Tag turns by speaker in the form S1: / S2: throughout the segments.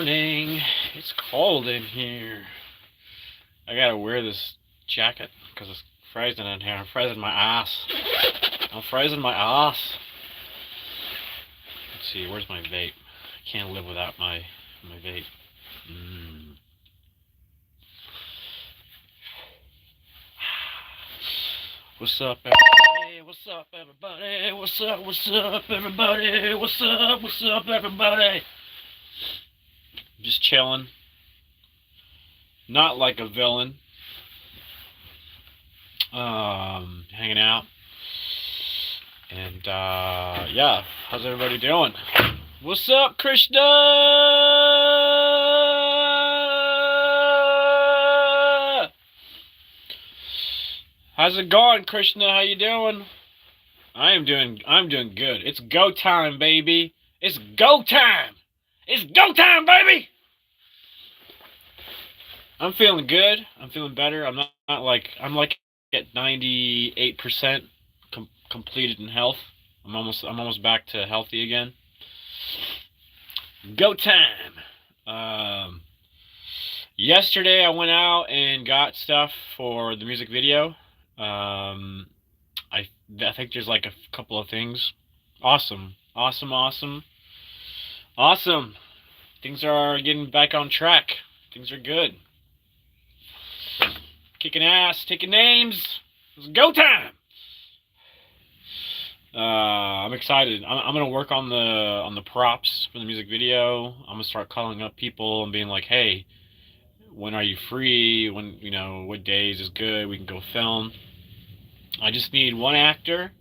S1: morning. It's cold in here. I gotta wear this jacket because it's freezing in here. I'm freezing my ass. I'm freezing my ass. Let's see, where's my vape? I can't live without my vape. What's up, everybody? What's up, everybody? What's up, everybody? What's up, everybody? Just chilling. Not like a villain. Hanging out. And, yeah. How's everybody doing? What's up, Krishna? How's it going, Krishna? How you doing? I'm doing good. It's go time, baby. It's go time. It's go time, baby. I'm feeling good. I'm feeling better. I'm like at 98% completed in health. I'm almost back to healthy again. Go time. Yesterday I went out and got stuff for the music video. I think there's like a couple of things. Awesome. Things are getting back on track. Things are good. Kicking ass, taking names. It's go time. I'm excited. I'm gonna work on the props for the music video. I'm gonna start calling up people and being like, hey, when are you free? When, what days is good? We can go film. I just need one actor,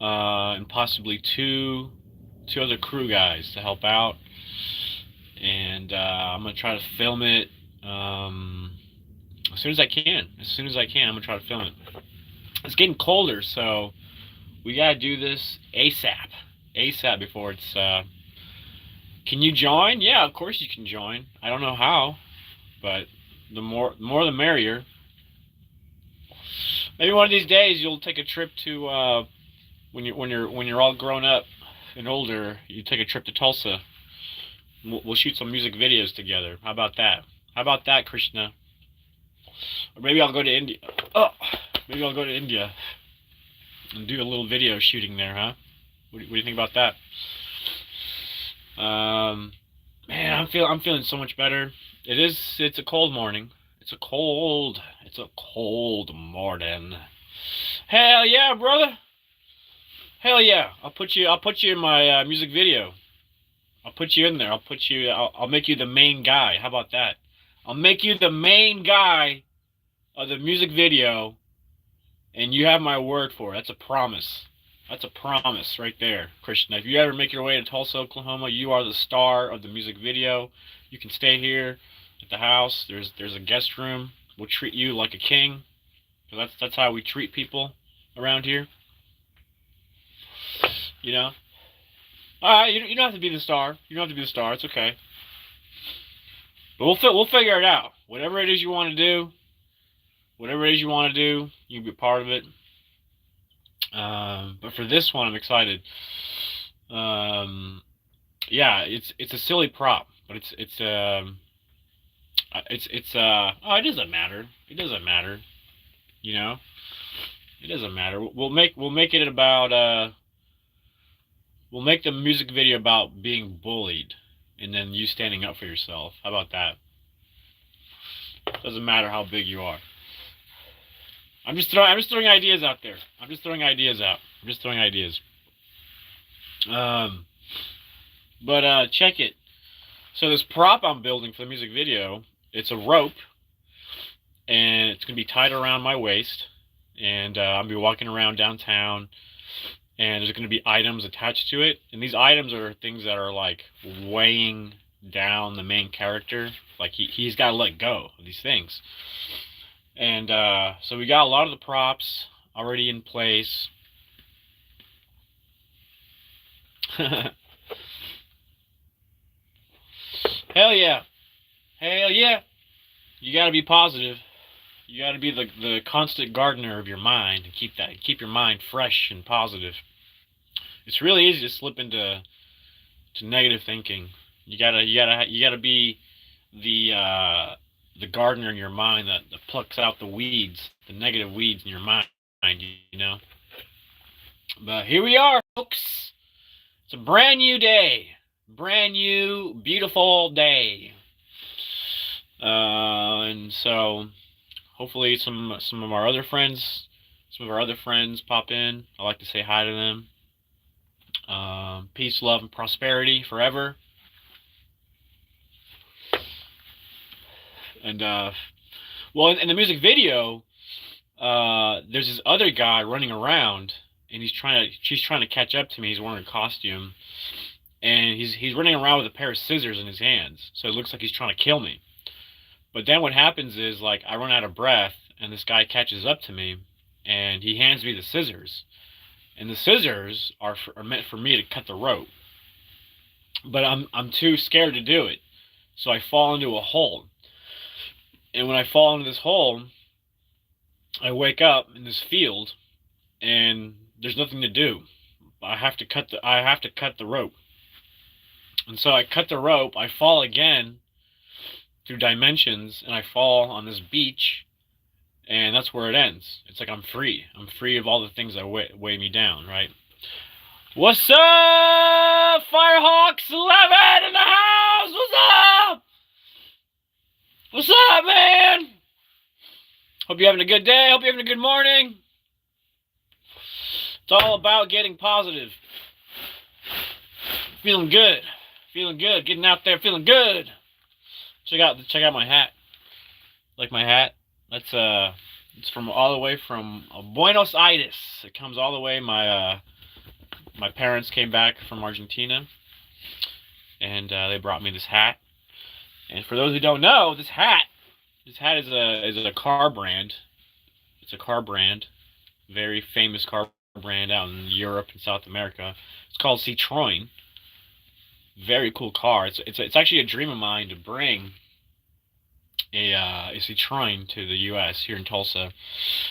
S1: and possibly two other crew guys to help out. And I'm gonna try to film it as soon as I can. I'm gonna try to film it. It's getting colder, so we gotta do this ASAP before it's. Can you join? Yeah, of course you can join. I don't know how, but the more the merrier. Maybe one of these days you'll take a trip to when you're all grown up and older. You take a trip to Tulsa. We'll shoot some music videos together. How about that? How about that, Krishna? Or maybe I'll go to India. Maybe I'll go to India and do a little video shooting there, huh? What do you think about that? Man, I'm feeling so much better. It's a cold morning. It's a cold morning. Hell yeah, brother. Hell yeah. I'll put you in my music video. I'll put you in there. I'll make you the main guy. How about that? I'll make you the main guy of the music video, and you have my word for it. That's a promise. That's a promise right there, Krishna. If you ever make your way to Tulsa, Oklahoma, you are the star of the music video. You can stay here at the house. There's a guest room. We'll treat you like a king. That's how we treat people around here. Alright, you don't have to be the star. You don't have to be the star. It's okay. But we'll figure it out. Whatever it is you want to do, you can be a part of it. But for this one, I'm excited. Yeah, it's a silly prop, but it doesn't matter. It doesn't matter. It doesn't matter. We'll make it about we'll make the music video about being bullied, and then you standing up for yourself. How about that? Doesn't matter how big you are. I'm just throwing ideas out there. I'm just throwing ideas. But check it. So this prop I'm building for the music video, it's a rope, and it's gonna be tied around my waist, and I'll be walking around downtown, and there's gonna be items attached to it, and these items are things that are like weighing down the main character. Like he's got to let go of these things. And so we got a lot of the props already in place. Hell yeah. You got to be positive. You got to be the constant gardener of your mind and keep your mind fresh and positive. It's really easy to slip into negative thinking You gotta be the gardener in your mind that plucks out the weeds, the negative weeds in your mind. You know. But here we are, folks. It's a brand new day, brand new beautiful day. And so hopefully some of our other friends, pop in. I like to say hi to them. Peace, love, and prosperity forever. And well, in the music video, there's this other guy running around, and she's trying to catch up to me. He's wearing a costume, and he's running around with a pair of scissors in his hands, so it looks like he's trying to kill me. But then what happens is, like, I run out of breath, and this guy catches up to me, and he hands me the scissors. And the scissors are meant for me to cut the rope. But I'm too scared to do it. So I fall into a hole. And when I fall into this hole, I wake up in this field, and there's nothing to do. I have to cut the rope. And so I cut the rope, I fall again through dimensions, and I fall on this beach, and that's where it ends. It's like I'm free. I'm free of all the things that weigh me down, right? What's up, Firehawks 11 in the house? What's up? What's up, man? Hope you're having a good day. Hope you're having a good morning. It's all about getting positive. Feeling good. Feeling good. Getting out there feeling good. Check out my hat. Like my hat? That's it's from all the way from Buenos Aires. It comes all the way. My parents came back from Argentina, and they brought me this hat. And for those who don't know, this hat is a car brand. It's a car brand, very famous car brand out in Europe and South America. It's called Citroën. Very cool car. It's actually a dream of mine to bring a Citroën to the U.S. here in Tulsa.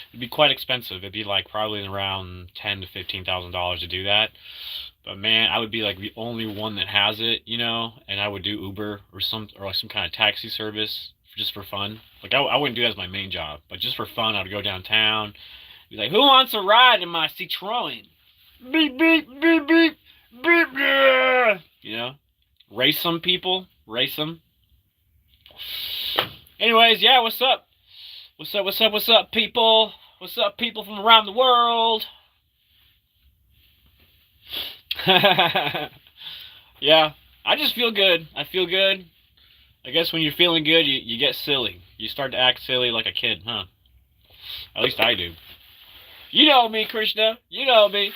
S1: It'd be quite expensive. It'd be like probably around $10,000 to $15,000 to do that. But man, I would be like the only one that has it, you know. And I would do Uber or like some kind of taxi service just for fun. Like I wouldn't do that as my main job, but just for fun, I'd go downtown. Be like, who wants a ride in my Citroën? Beep beep beep beep beep. Yeah. You know, race some people, race them. Anyways, yeah, what's up? What's up, people? What's up, people from around the world? Yeah, I just feel good. I feel good. I guess when you're feeling good, you get silly. You start to act silly like a kid, huh? At least I do. You know me, Krishna. You know me.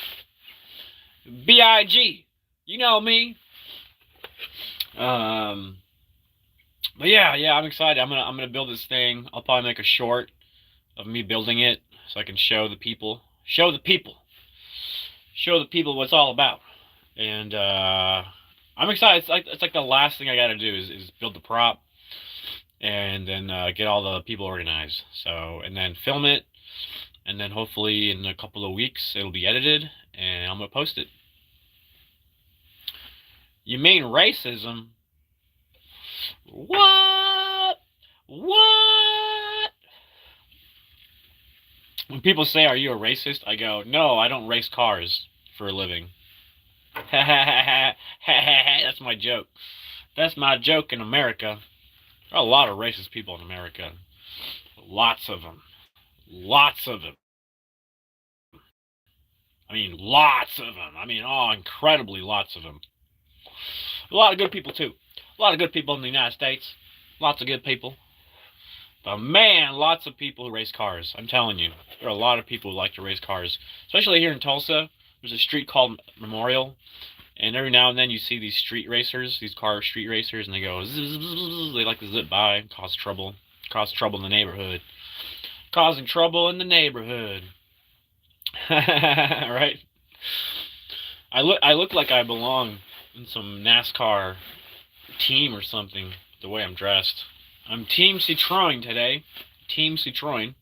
S1: B.I.G. You know me. But yeah, I'm excited. I'm gonna build this thing. I'll probably make a short of me building it so I can show the people what it's all about. And I'm excited. It's like the last thing I gotta do is build the prop, and then get all the people organized. So, and then film it, and then hopefully in a couple of weeks it'll be edited, and I'm gonna post it. You mean racism? What? When people say, "Are you a racist?" I go, "No, I don't race cars for a living." That's my joke. That's my joke in America. There are a lot of racist people in America. Lots of them. Lots of them. I mean, lots of them. I mean, oh, incredibly lots of them. A lot of good people, too. A lot of good people in the United States. Lots of good people. But man, lots of people who race cars. I'm telling you. There are a lot of people who like to race cars. Especially here in Tulsa. There's a street called Memorial. And every now and then you see these street racers. These car street racers. And they go zzz, zzz, zzz, they like to zip by. Cause trouble. Cause trouble in the neighborhood. Causing trouble in the neighborhood. Right? I look like I belong in some NASCAR team or something, the way I'm dressed. I'm Team Citroën today. Team Citroën.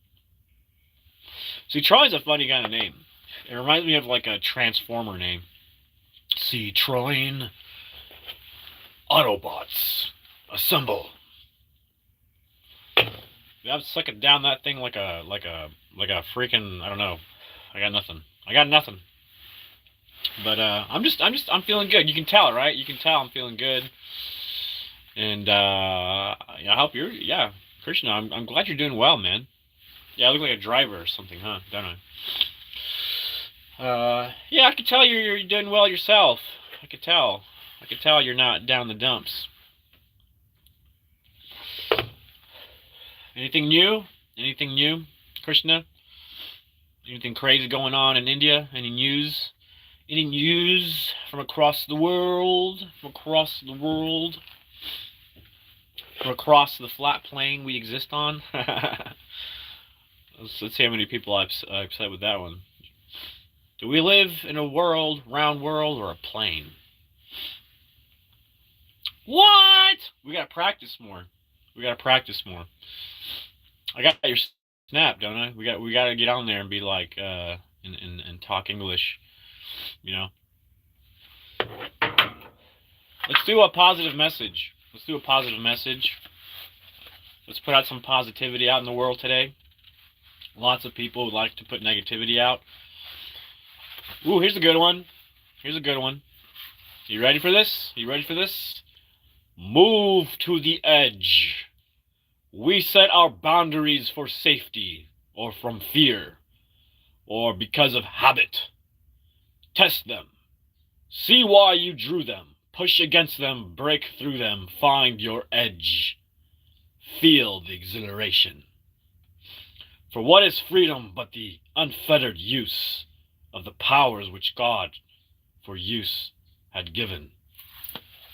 S1: Citroën's a funny kind of name. It reminds me of like a Transformer name. Citroën. Autobots, assemble. I'm sucking down that thing like a freaking, I don't know. I got nothing. But I'm feeling good. You can tell, right? You can tell I'm feeling good. And I hope Krishna, I'm glad you're doing well, man. Yeah, I look like a driver or something, huh? Don't I? Yeah, I can tell you're doing well yourself. I could tell you're not down the dumps. Anything new? Krishna? Anything crazy going on in India? Any news? Any news from across the world? From across the flat plane we exist on? Let's see how many people I've upset with that one. Do we live in a round world, or a plane? What? We gotta practice more. I got your snap, don't I? We gotta get on there and be like, and talk English, you know. Let's do a positive message. Let's put out some positivity out in the world today. Lots of people would like to put negativity out. Ooh, here's a good one. You ready for this? Move to the edge. We set our boundaries for safety, or from fear, or because of habit. Test them. See why you drew them. Push against them, break through them, find your edge. Feel the exhilaration. For what is freedom but the unfettered use of the powers which God for use had given?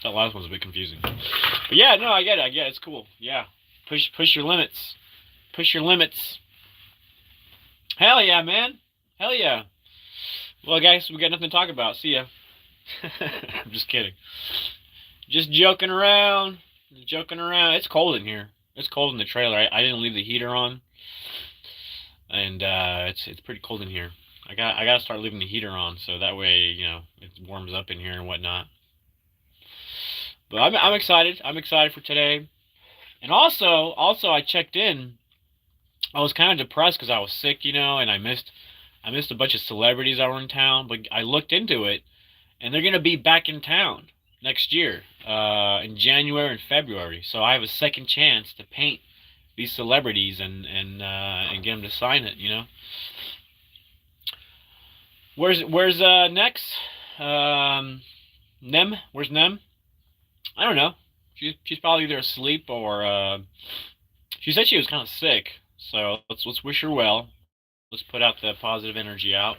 S1: That last one's a bit confusing. But yeah, no, I get it. It's cool. Yeah. Push your limits. Hell yeah, man. Hell yeah. Well, guys, we got nothing to talk about. See ya. I'm just kidding. Just joking around. It's cold in here. It's cold in the trailer. I didn't leave the heater on. And it's pretty cold in here. I gotta start leaving the heater on, so that way, you know, it warms up in here and whatnot. But I'm excited. I'm excited for today. And also I checked in. I was kind of depressed because I was sick, you know, and I missed a bunch of celebrities that were in town. But I looked into it, and they're gonna be back in town next year, in January and February. So I have a second chance to paint these celebrities and get them to sign it, you know. Where's Next? Nem? Where's Nem? I don't know. She's probably either asleep or she said she was kind of sick. So let's wish her well. Let's put out the positive energy out.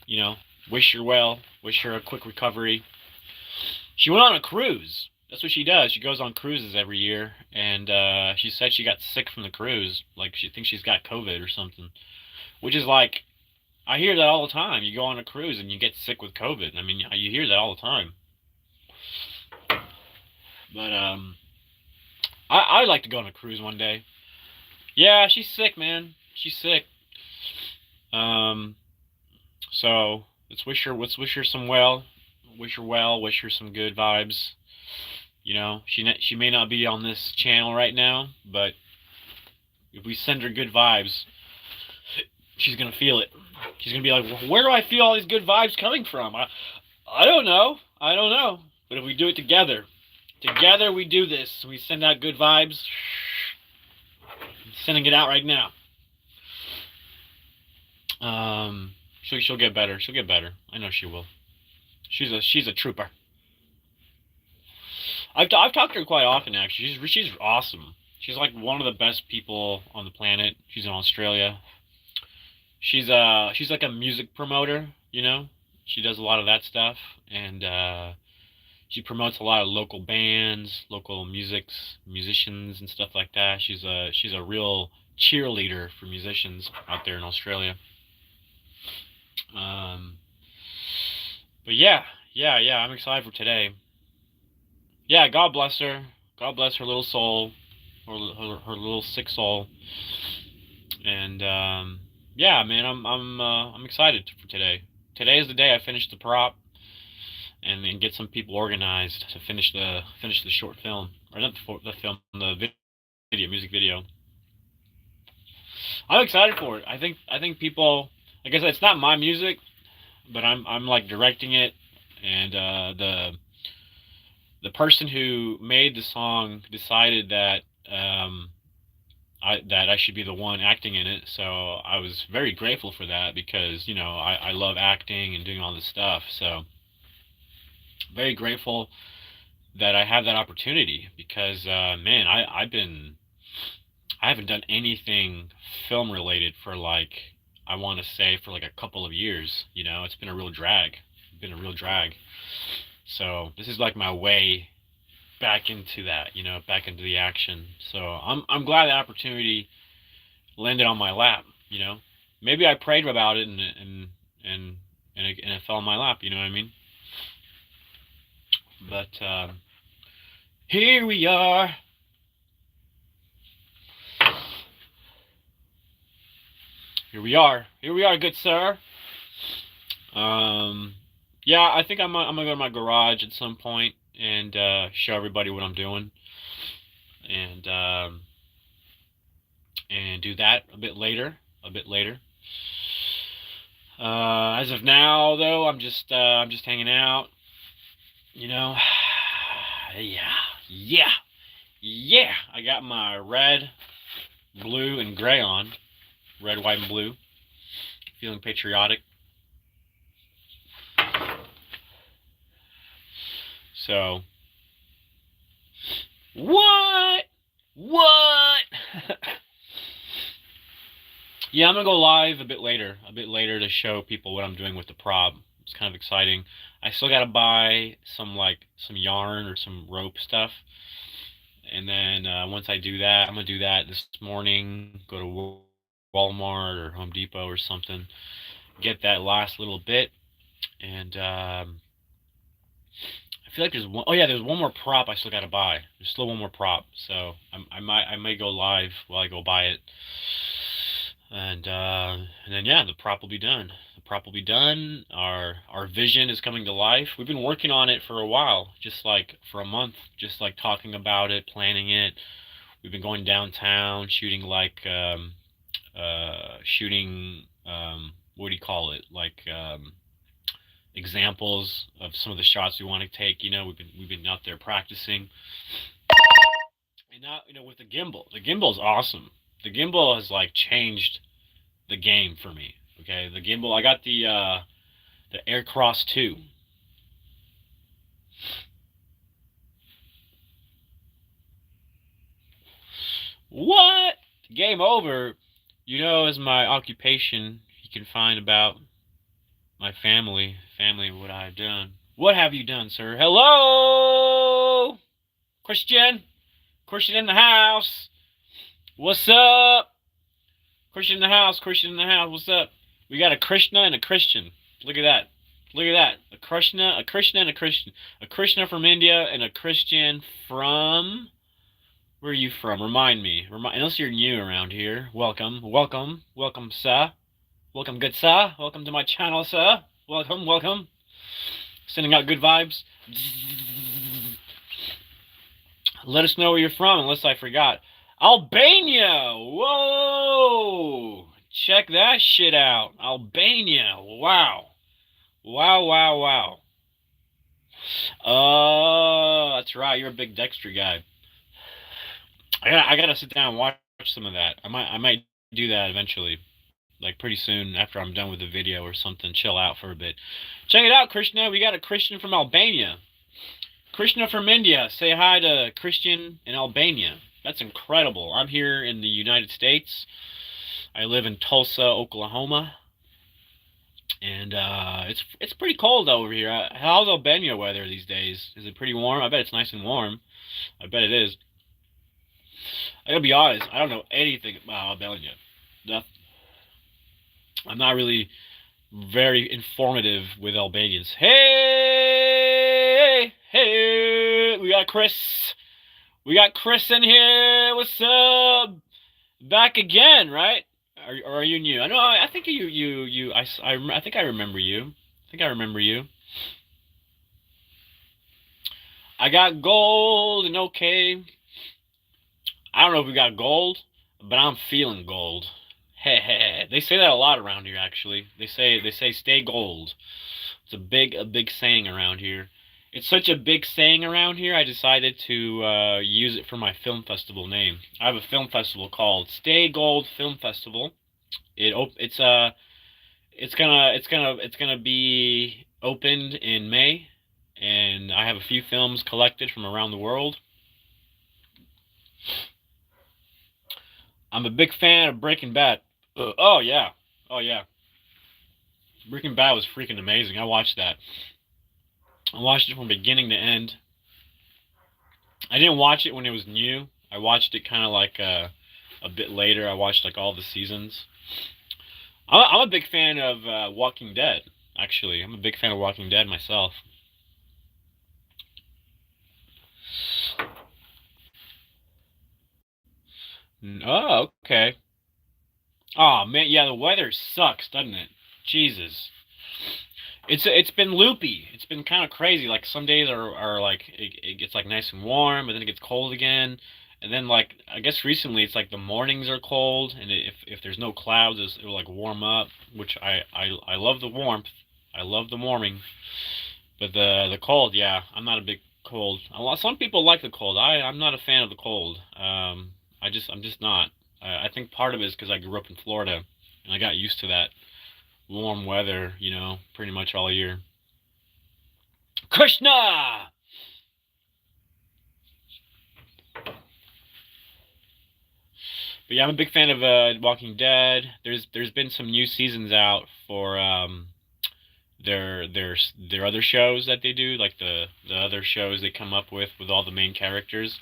S1: You know, wish her well. Wish her a quick recovery. She went on a cruise. That's what she does. She goes on cruises every year, and she said she got sick from the cruise. Like, she thinks she's got COVID or something. Which is like, I hear that all the time. You go on a cruise and you get sick with COVID. I mean, you hear that all the time. But I'd like to go on a cruise one day. Yeah, she's sick, man. She's sick. So let's wish her some well. Wish her some good vibes. You know, she may not be on this channel right now, but if we send her good vibes, she's gonna feel it. She's gonna be like, well, where do I feel all these good vibes coming from? I don't know. But if we do it together we do this. We send out good vibes. I'm sending it out right now. She'll get better. I know she will. She's a trooper. I've talked to her quite often, actually. She's awesome. She's like one of the best people on the planet. She's in Australia. She's like a music promoter, you know. She does a lot of that stuff, and she promotes a lot of local bands, local musicians and stuff like that. She's a real cheerleader for musicians out there in Australia. But yeah, I'm excited for today. Yeah, God bless her. God bless her little soul, her little sick soul. And yeah, man, I'm excited for today. Today is the day I finished the prop. and then get some people organized to finish the short film, or not the film, the music video. I'm excited for it. I think people, like I said, it's not my music, but I'm like directing it, and the person who made the song decided that I should be the one acting in it. So I was very grateful for that, because I love acting and doing all this stuff. So very grateful that I have that opportunity, because man, I haven't done anything film related for, like, I want to say, for like a couple of years. It's been a real drag. So this is like my way back into that, back into the action. So I'm glad the opportunity landed on my lap. Maybe I prayed about it, and it fell on my lap. You know what I mean? But here we are. Here we are, good sir. Yeah, I think I'm gonna go to my garage at some point and show everybody what I'm doing, and do that a bit later. As of now, though, I'm just hanging out. Yeah. I got my red, blue, and gray on. Red, white, and blue. Feeling patriotic. So, what? Yeah, I'm gonna go live a bit later to show people what I'm doing with the prop. It's kind of exciting. I still gotta buy some yarn or some rope stuff, and then once I do that, I'm gonna do that this morning. Go to Walmart or Home Depot or something, get that last little bit, and I feel like there's one. Oh yeah, there's one more prop I still gotta buy. There's still one more prop, so I may go live while I go buy it, and then yeah, the prop will be done. Our vision is coming to life. We've been working on it for a while, just like for a month, just like talking about it, planning it. We've been going downtown, shooting what do you call it? Examples of some of the shots we want to take. We've been out there practicing. And now, with the gimbal. The gimbal's awesome. The gimbal has changed the game for me. Okay, the gimbal. I got the Aircross 2. What? Game over. As my occupation, you can find about my family. What I've done. What have you done, sir? Hello, Christian in the house. What's up? Christian in the house. What's up? We got a Krishna and a Christian. Look at that. A Krishna and a Christian. A Krishna from India and a Christian from... Where are you from? Remind me. Unless you're new around here. Welcome, sir. Welcome, good sir. Welcome to my channel, sir. Welcome. Sending out good vibes. Let us know where you're from, unless I forgot. Albania! Whoa! Check that shit out. Albania. Wow. Oh, that's right. You're a big Dexter guy. I gotta sit down and watch some of that. I might do that eventually. Pretty soon after I'm done with the video or something. Chill out for a bit. Check it out, Krishna. We got a Christian from Albania. Krishna from India. Say hi to Christian in Albania. That's incredible. I'm here in the United States. I live in Tulsa, Oklahoma. And it's pretty cold over here. How's Albania weather these days? Is it pretty warm? I bet it's nice and warm. I bet it is. I gotta be honest, I don't know anything about Albania. Nothing. I'm not really very informative with Albanians. Hey, we got Chris. We got Chris in here. What's up? Back again, right? Or are you new? I know. I think I think I remember you. I got gold and okay. I don't know if we got gold, but I'm feeling gold. Hey, they say that a lot around here. Actually, they say stay gold. It's a big saying around here. It's such a big saying around here. I decided to use it for my film festival name. I have a film festival called Stay Gold Film Festival. It's gonna be opened in May, and I have a few films collected from around the world. I'm a big fan of Breaking Bad. Oh yeah, oh yeah. Breaking Bad was freaking amazing. I watched that. I watched it from beginning to end. I didn't watch it when it was new. I watched it kind of like a bit later. I watched like all the seasons. I'm a big fan of Walking Dead. Actually, I'm a big fan of Walking Dead myself. Oh, okay. Oh man, yeah, the weather sucks, doesn't it? Jesus. It's been loopy. It's been kind of crazy. Like some days are like it gets like nice and warm, but then it gets cold again. And then like I guess recently it's like the mornings are cold, and if there's no clouds, it'll like warm up, which I love the warmth. I love the warming, but the cold, yeah, I'm not a big cold. Some people like the cold. I'm not a fan of the cold. I'm just not. I think part of it is because I grew up in Florida, and I got used to that warm weather, pretty much all year. Krishna! But yeah, I'm a big fan of Walking Dead. There's been some new seasons out for their other shows that they do, like the other shows they come up with all the main characters.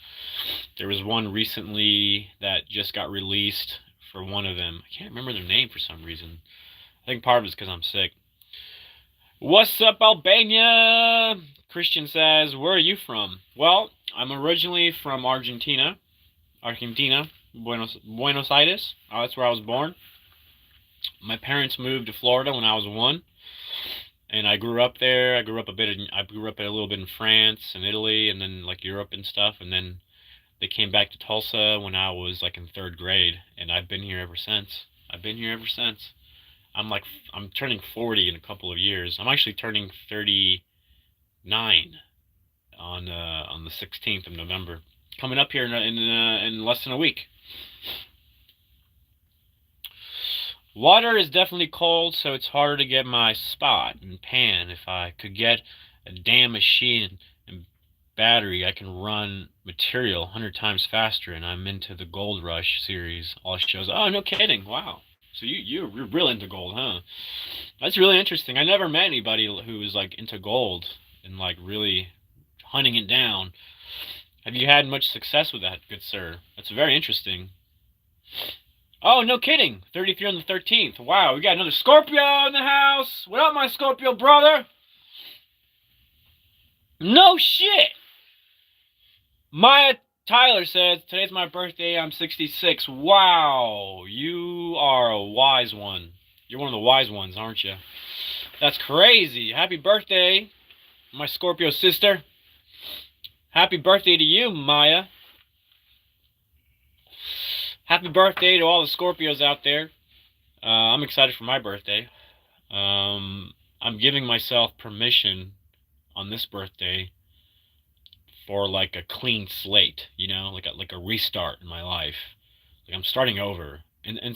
S1: There was one recently that just got released for one of them. I can't remember their name for some reason. I think part of it's because I'm sick. What's up, Albania? Christian says, where are you from? Well, I'm originally from Argentina. Buenos Aires. That's where I was born. My parents moved to Florida when I was 1, and I grew up there. I grew up a little bit in France and Italy, and then like Europe and stuff. And then they came back to Tulsa when I was like in 3rd grade, and I've been here ever since. I'm turning 40 in a couple of years. I'm actually turning 39 on the 16th of November. Coming up here in less than a week. Water is definitely cold, so it's harder to get my spot and pan. If I could get a damn machine and battery, I can run material 100 times faster, and I'm into the Gold Rush series. All shows. Oh, no kidding! Wow. So you're real into gold, huh? That's really interesting. I never met anybody who was like into gold and like really hunting it down. Have you had much success with that, good sir? That's very interesting. Oh, no kidding. 33 on the 13th. Wow, we got another Scorpio in the house. What up, my Scorpio brother? No shit. Maya Tyler says, today's my birthday. I'm 66. Wow, you are a wise one. You're one of the wise ones, aren't you? That's crazy. Happy birthday, my Scorpio sister. Happy birthday to you, Maya. Happy birthday to all the Scorpios out there. I'm excited for my birthday. I'm giving myself permission on this birthday for like a clean slate, like a restart in my life. Like I'm starting over. In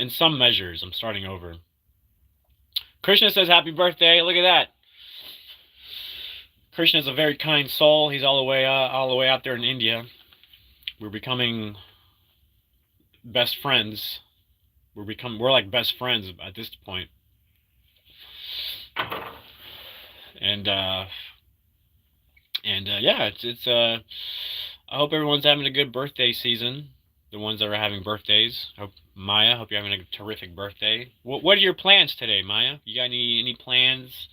S1: some measures, I'm starting over. Krishna says happy birthday. Look at that. Krishna is a very kind soul. He's all the way out there in India. We're becoming best friends. We're like best friends at this point. And yeah, it's I hope everyone's having a good birthday season. The ones that are having birthdays. Maya, hope you're having a terrific birthday. What are your plans today, Maya? You got any plans?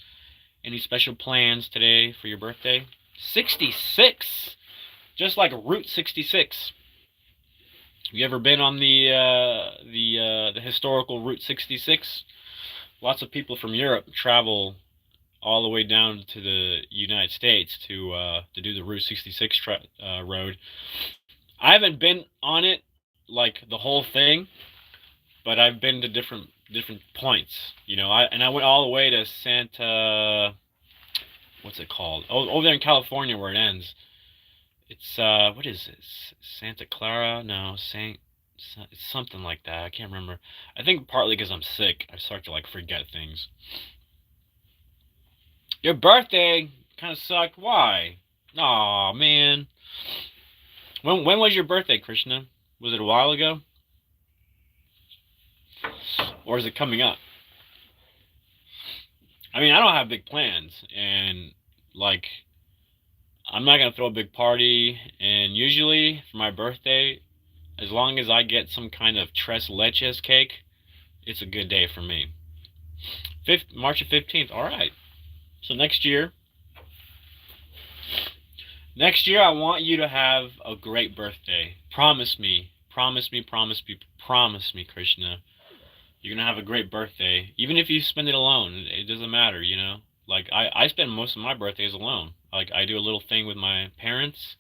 S1: Any special plans today for your birthday? 66, just like Route 66. You ever been on the historical Route 66? Lots of people from Europe travel all the way down to the United States to do the Route 66 road. I haven't been on it like the whole thing, but I've been to different points. You know, I went all the way to Santa. What's it called? Oh, over there in California where it ends. It's what is this? Santa Clara? No, it's something like that. I can't remember. I think partly because I'm sick, I start to like forget things. Your birthday kind of sucked. Why? Aw, man. When was your birthday, Krishna? Was it a while ago? Or is it coming up? I mean, I don't have big plans, and like, I'm not gonna throw a big party. And usually for my birthday, as long as I get some kind of tres leches cake, it's a good day for me. March 15th. All right. So next year, I want you to have a great birthday. Promise me, Krishna. You're gonna have a great birthday, even if you spend it alone. It doesn't matter, you know. Like I spend most of my birthdays alone. Like I do a little thing with my parents.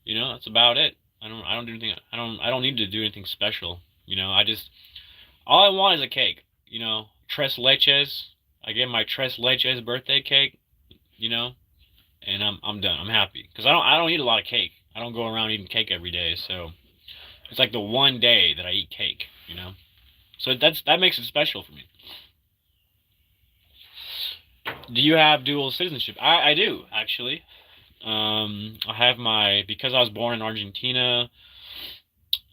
S1: You know, that's about it. I don't do anything. I don't need to do anything special. You know, all I want is a cake. You know, tres leches. I get my tres leches birthday cake. You know, and I'm done. I'm happy because I don't eat a lot of cake. I don't go around eating cake every day. So it's like the one day that I eat cake. You know. So that makes it special for me. Do you have dual citizenship? I do, actually. I have because I was born in Argentina,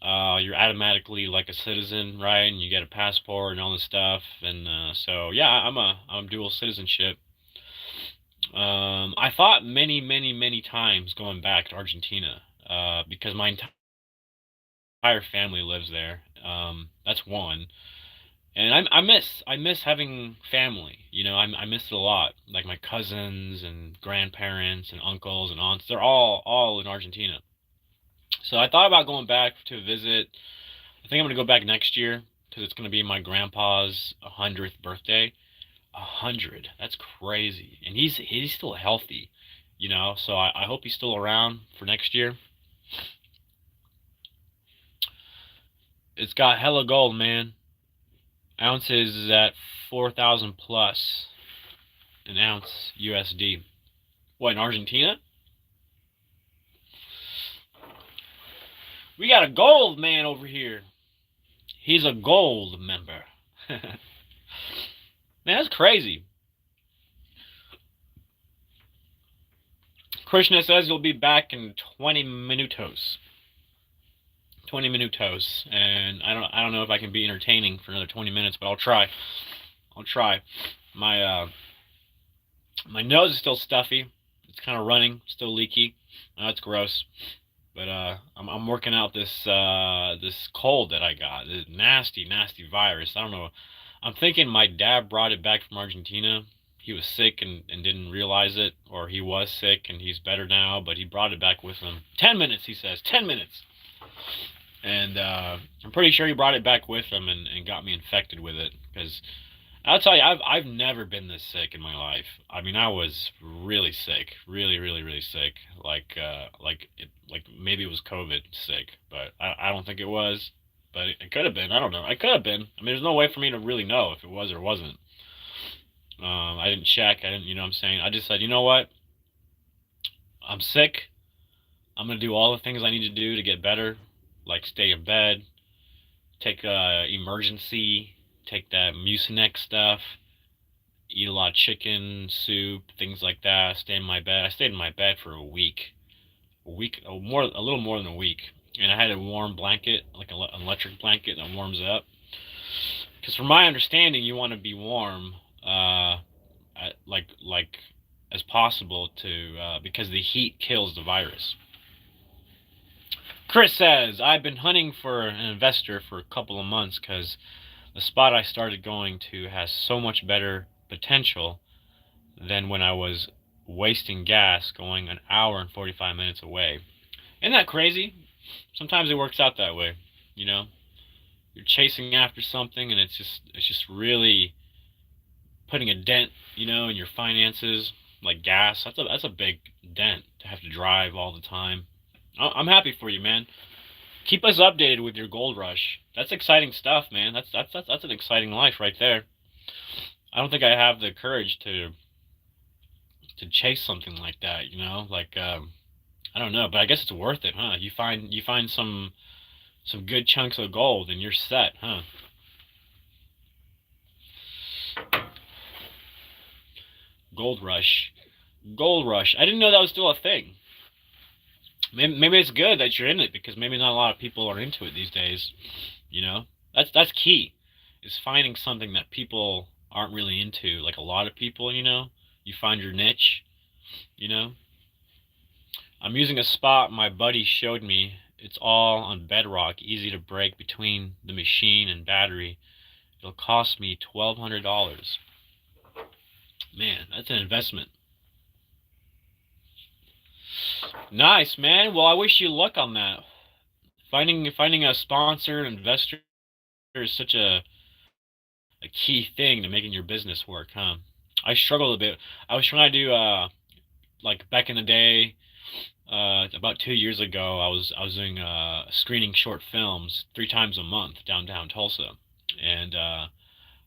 S1: you're automatically like a citizen, right? And you get a passport and all this stuff. And so yeah, I'm dual citizenship. I thought many times going back to Argentina, because my entire family lives there. That's one. And I miss having family. You know, I miss it a lot. Like my cousins and grandparents and uncles and aunts, they're all in Argentina. So I thought about going back to visit. I think I'm gonna go back next year because it's gonna be my grandpa's 100th birthday. 100. That's crazy. And he's still healthy. You know, so I hope he's still around for next year. It's got hella gold, man. Ounces is at 4,000 plus an ounce USD. What, in Argentina? We got a gold man over here. He's a gold member. Man, that's crazy. Krishna says you'll be back in 20 minutos. 20 minutos, and I don't know if I can be entertaining for another 20 minutes, but I'll try. My nose is still stuffy. It's kind of running, still leaky. It's gross, but I'm working out this cold that I got. This nasty virus. I don't know. I'm thinking my dad brought it back from Argentina. He was sick and didn't realize it, or he was sick and he's better now, but he brought it back with him. 10 minutes, he says. 10 minutes. And I'm pretty sure he brought it back with him and got me infected with it. Because I'll tell you, I've never been this sick in my life. I mean, I was really sick, really sick. Like maybe it was COVID sick, but I don't think it was. But it could have been. I don't know. It could have been. I mean, there's no way for me to really know if it was or wasn't. I didn't check. I didn't. You know what I'm saying? I just said, you know what? I'm sick. I'm gonna do all the things I need to do to get better. Like stay in bed, take emergency, take that Mucinex stuff, eat a lot of chicken, soup, things like that. Stay in my bed. I stayed in my bed for a little more than a week, and I had a warm blanket, like an electric blanket that warms up. Because from my understanding, you want to be warm, like as possible to because the heat kills the virus. Chris says, I've been hunting for an investor for a couple of months because the spot I started going to has so much better potential than when I was wasting gas going an hour and 45 minutes away. Isn't that crazy? Sometimes it works out that way, you know? You're chasing after something and it's just really putting a dent, in your finances, like gas. That's a big dent to have to drive all the time. I'm happy for you, man. Keep us updated with your gold rush. That's exciting stuff, man. That's an exciting life right there. I don't think I have the courage to chase something like that, like I don't know, but I guess it's worth it, huh? You find some good chunks of gold and you're set, huh? Gold rush. Gold rush. I didn't know that was still a thing. Maybe it's good that you're in it because maybe not a lot of people are into it these days. That's key. Is finding something that people aren't really into. Like a lot of people, you find your niche. I'm using a spot my buddy showed me. It's all on bedrock, easy to break between the machine and battery. It'll cost me $1,200. Man, that's an investment. Nice, man. Well, I wish you luck on that. Finding a sponsor, investor is such a key thing to making your business work, huh? I struggled a bit. I was trying to do like back in the day, about 2 years ago, I was doing screening short films 3 times a month downtown Tulsa, and I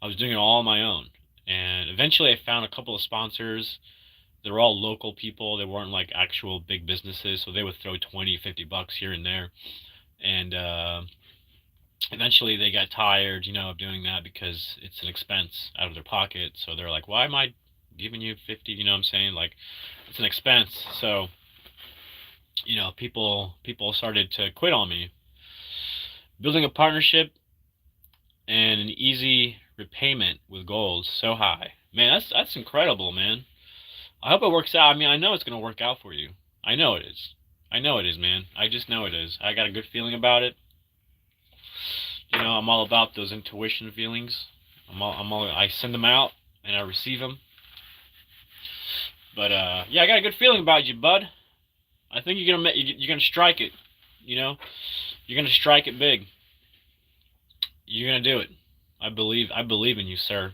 S1: was doing it all on my own. And eventually, I found a couple of sponsors. They were all local people. They weren't like actual big businesses, so they would throw 20, $50 here and there. And eventually they got tired, of doing that because it's an expense out of their pocket. So they're like, why am I giving you 50? You know what I'm saying? Like, it's an expense. So, people started to quit on me. Building a partnership and an easy repayment with gold so high. Man, that's incredible, man. I hope it works out. I mean, I know it's going to work out for you. I know it is. I know it is, man. I just know it is. I got a good feeling about it. I'm all about those intuition feelings. I send them out and I receive them. But yeah, I got a good feeling about you, bud. I think you're gonna strike it. You're gonna strike it big. You're gonna do it. I believe in you, sir.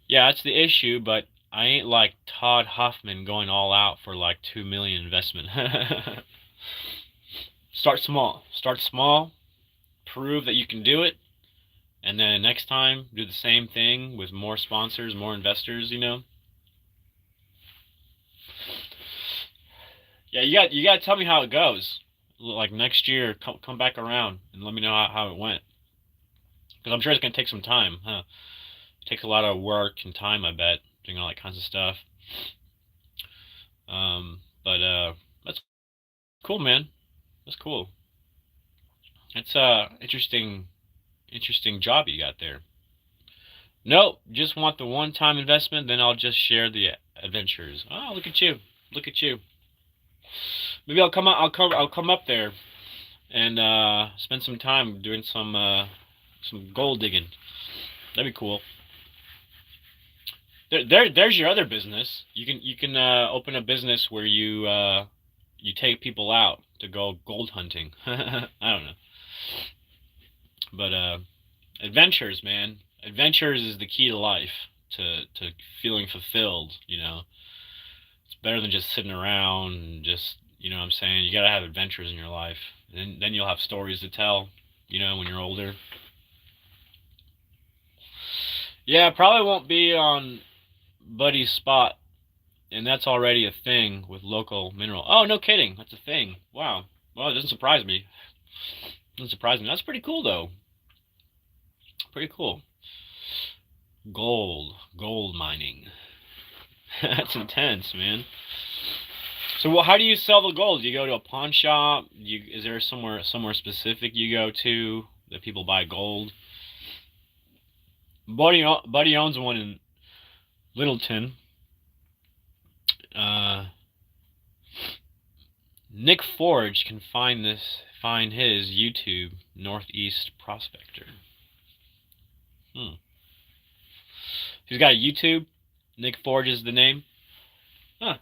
S1: Yeah, that's the issue, but I ain't like Todd Huffman going all out for like 2 million investment. Start small. Start small. Prove that you can do it. And then next time, do the same thing with more sponsors, more investors, Yeah, you got to tell me how it goes. Like next year, come back around and let me know how it went. Because I'm sure it's going to take some time, huh? It takes a lot of work and time, I bet, doing all that kinds of stuff. But that's cool, man. That's cool. It's interesting job you got there. Nope, just want the one-time investment, then I'll just share the adventures. Oh, look at you. Look at you. Maybe I'll come out, I'll come up there and spend some time doing some gold digging. That'd be cool. There's your other business. You can open a business where you take people out to go gold hunting. I don't know. But adventures, man. Adventures is the key to life, to feeling fulfilled, It's better than just sitting around and just, what I'm saying? You gotta have adventures in your life. And then you'll have stories to tell, when you're older. Yeah, probably won't be on Buddy's spot, and that's already a thing with local mineral. Oh, no kidding. That's a thing. Wow. Well, it doesn't surprise me. Doesn't surprise me. That's pretty cool, though. Pretty cool. Gold mining. That's intense, man. So, well, how do you sell the gold? Do you go to a pawn shop? Is there somewhere specific you go to that people buy gold? Buddy owns one in Littleton. Nick Forge can find his YouTube Northeast Prospector. He's got a YouTube. Nick Forge is the name. Huh.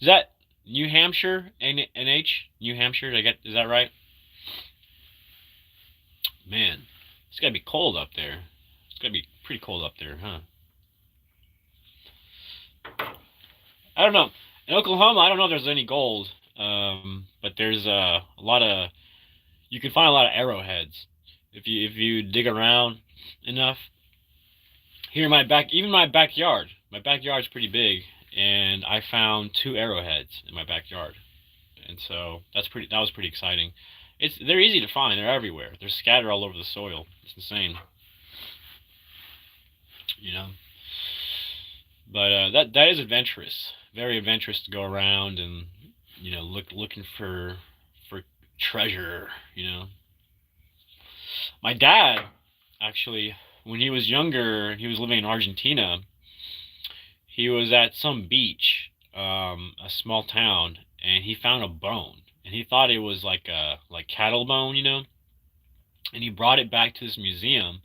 S1: Is that New Hampshire? NH? New Hampshire? Is that right? Man. It's gotta be cold up there. It's gotta be pretty cold up there, huh? I don't know. In Oklahoma, I don't know if there's any gold, but there's a lot of. You can find a lot of arrowheads if you dig around enough. Here in even my backyard. My backyard's pretty big, and I found 2 arrowheads in my backyard, and so that was pretty exciting. They're easy to find. They're everywhere. They're scattered all over the soil. It's insane, you know. But that is adventurous. Very adventurous to go around and looking for treasure. My dad actually, when he was younger, he was living in Argentina. He was at some beach, a small town, and he found a bone, and he thought it was like a cattle bone, and he brought it back to this museum,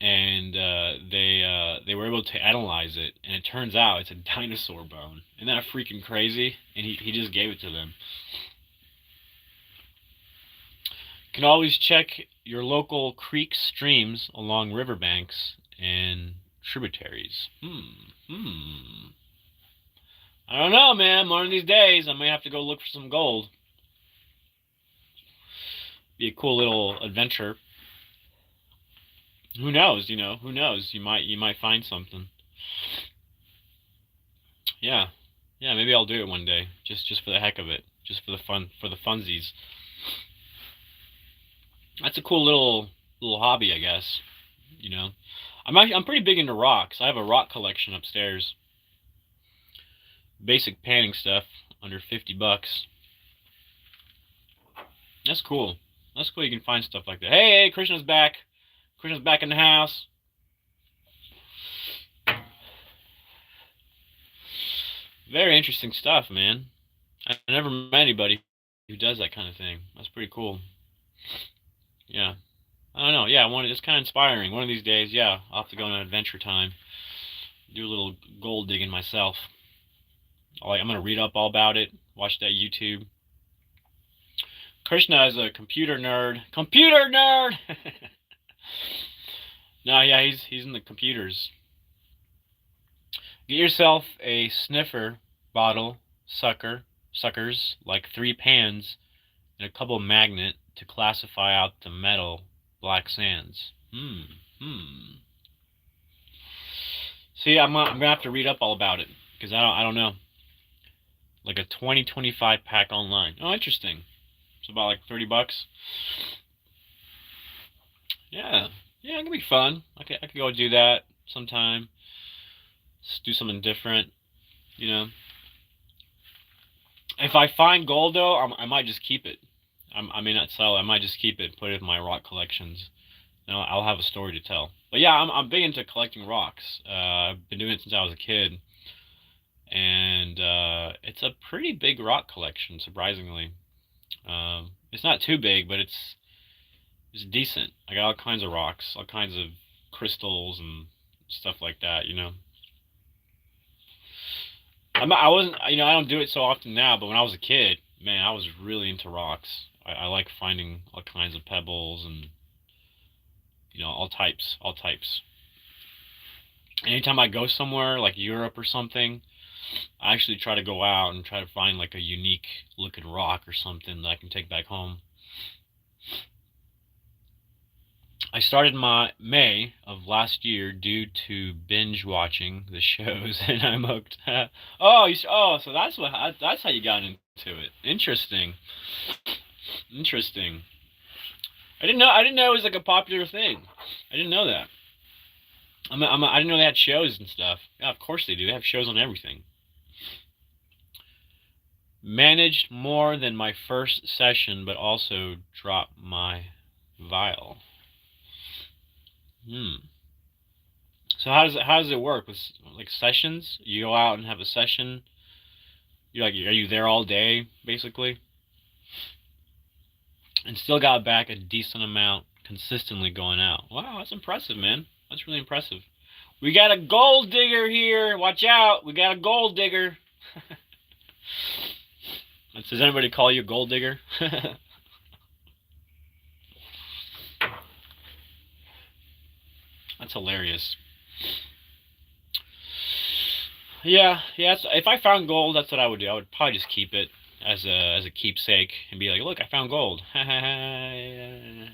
S1: and they were able to analyze it, and it turns out it's a dinosaur bone. Isn't that freaking crazy? And he just gave it to them. You can always check your local creeks, streams along riverbanks, and tributaries. I don't know, man. One of these days, I may have to go look for some gold. Be a cool little adventure. Who knows? Who knows? You might find something. Yeah, maybe I'll do it one day, just for the heck of it, just for the funsies. That's a cool little hobby, I guess. I'm pretty big into rocks. I have a rock collection upstairs. Basic panning stuff, under $50. That's cool. That's cool. You can find stuff like that. Hey, Krishna's back. Krishna's back in the house. Very interesting stuff, man. I never met anybody who does that kind of thing. That's pretty cool. Yeah. I don't know. Yeah, it's kind of inspiring. One of these days, yeah, I'll have to go on an adventure time. Do a little gold digging myself. I'm going to read up all about it. Watch that YouTube. Krishna is a computer nerd. Computer nerd! No, yeah, he's in the computers. Get yourself a sniffer bottle, suckers, like 3 pans, and a couple magnet to classify out the metal black sands. See, I'm gonna have to read up all about it, because I don't know. Like a 20-25 pack online. Oh, interesting. It's about like $30. Yeah, it can be fun. I could go do that sometime. Just do something different, If I find gold, though, I might just keep it. I may not sell it. I might just keep it, put it in my rock collections. I'll have a story to tell. But yeah, I'm big into collecting rocks. I've been doing it since I was a kid. And it's a pretty big rock collection, surprisingly. It's not too big, but it's decent. I got all kinds of rocks, all kinds of crystals and stuff like that, I wasn't, I don't do it so often now, but when I was a kid, man, I was really into rocks. I like finding all kinds of pebbles and, all types. Anytime I go somewhere, like Europe or something, I actually try to go out and try to find like a unique looking rock or something that I can take back home. I started my May of last year due to binge watching the shows, and I'm hooked. So that's how you got into it. Interesting. I didn't know it was like a popular thing. I didn't know that. I didn't know they had shows and stuff. Yeah, of course they do. They have shows on everything. Managed more than my first session, but also dropped my vial. So how does it work with like sessions? You go out and have a session. Are you there all day basically? And still got back a decent amount consistently going out. Wow, that's impressive, man. That's really impressive. We got a gold digger here. Watch out. We got a gold digger. Does anybody call you a gold digger? That's hilarious. Yeah, yeah. If I found gold, that's what I would do. I would probably just keep it as a keepsake and be like, look, I found gold. I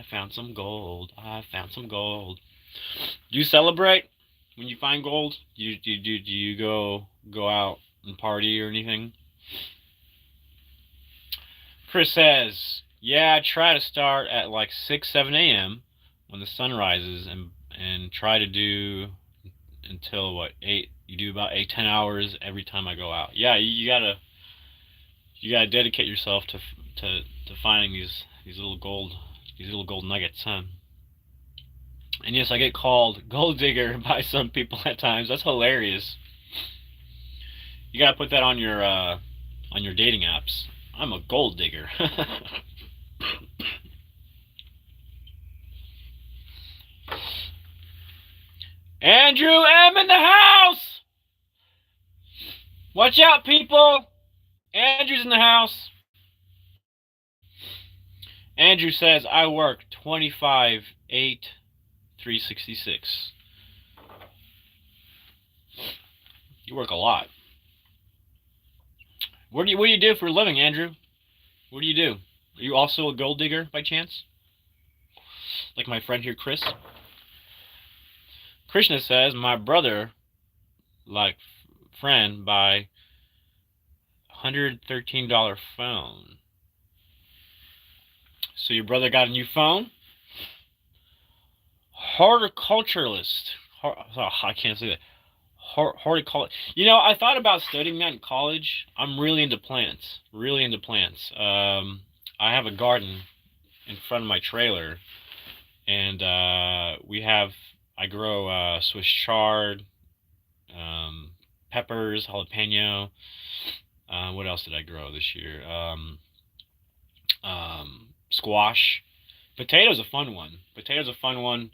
S1: found some gold. I found some gold. Do you celebrate when you find gold? Do you go out and party or anything? Chris says, yeah, I try to start at like 6, 7 a.m. when the sun rises and try to do until what, 8? You do about 8, 10 hours every time I go out. Yeah, you gotta dedicate yourself to finding these little gold nuggets, huh? And yes, I get called gold digger by some people at times. That's hilarious. You gotta put that on your dating apps. I'm a gold digger. Andrew M in the house! Watch out, people! Andrew's in the house. Andrew says, I work 25, 8, 366. You work a lot. What do you do for a living, Andrew? What do you do? Are you also a gold digger by chance? Like my friend here, Chris? Krishna says, my brother, like friend, buy $113 phone. So your brother got a new phone? Horticulturalist. I can't say that. Horticulture. You know, I thought about studying that in college. I'm really into plants. Really into plants. I have a garden in front of my trailer, and I grow Swiss chard, peppers, jalapeno. What else did I grow this year? Squash. Potato's a fun one. Potato's a fun one,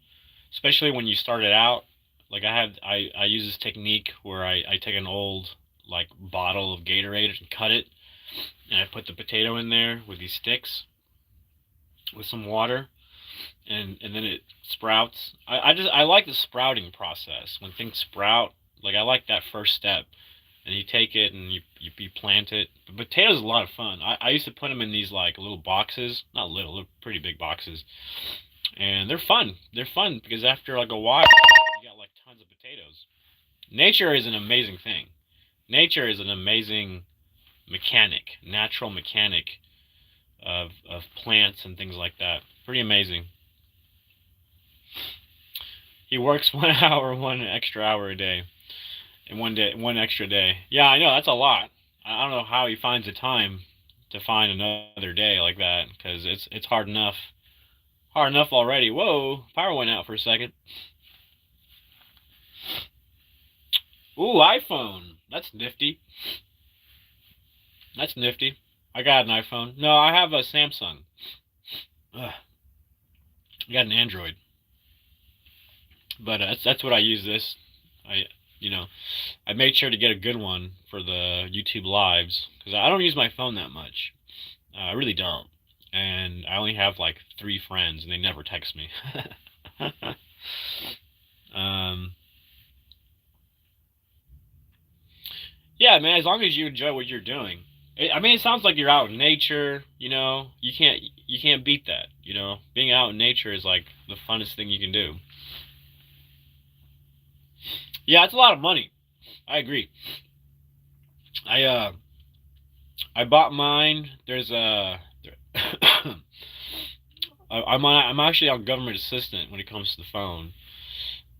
S1: especially when you start it out. Like I use this technique where I take an old like bottle of Gatorade and cut it, and I put the potato in there with these sticks with some water, and then it sprouts. I like the sprouting process when things sprout. Like I like that first step, and you take it and you plant it. But potatoes is a lot of fun. I used to put them in these like little boxes, not little, they're pretty big boxes, and they're fun. They're fun because after like a while, you got like tons of potatoes. Nature is an amazing thing. Nature is an amazing mechanic, natural mechanic of plants and things like that. Pretty amazing. He works 1 hour, 1 extra hour a day, and 1 extra day. Yeah, I know that's a lot. I don't know how he finds the time to find another day like that, because it's hard enough. Hard enough already. Whoa, power went out for a second. Ooh, iPhone. That's nifty. That's nifty. I got an iPhone. No, I have a Samsung. Ugh. I got an Android. But that's what I use this. I made sure to get a good one for the YouTube lives because I don't use my phone that much. I really don't. And I only have like 3 friends, and they never text me. Yeah, man. As long as you enjoy what you're doing, I mean, it sounds like you're out in nature. You know, you can't beat that. You know, being out in nature is like the funnest thing you can do. Yeah, it's a lot of money. I agree. I bought mine. There's a I'm actually on government assistant when it comes to the phone.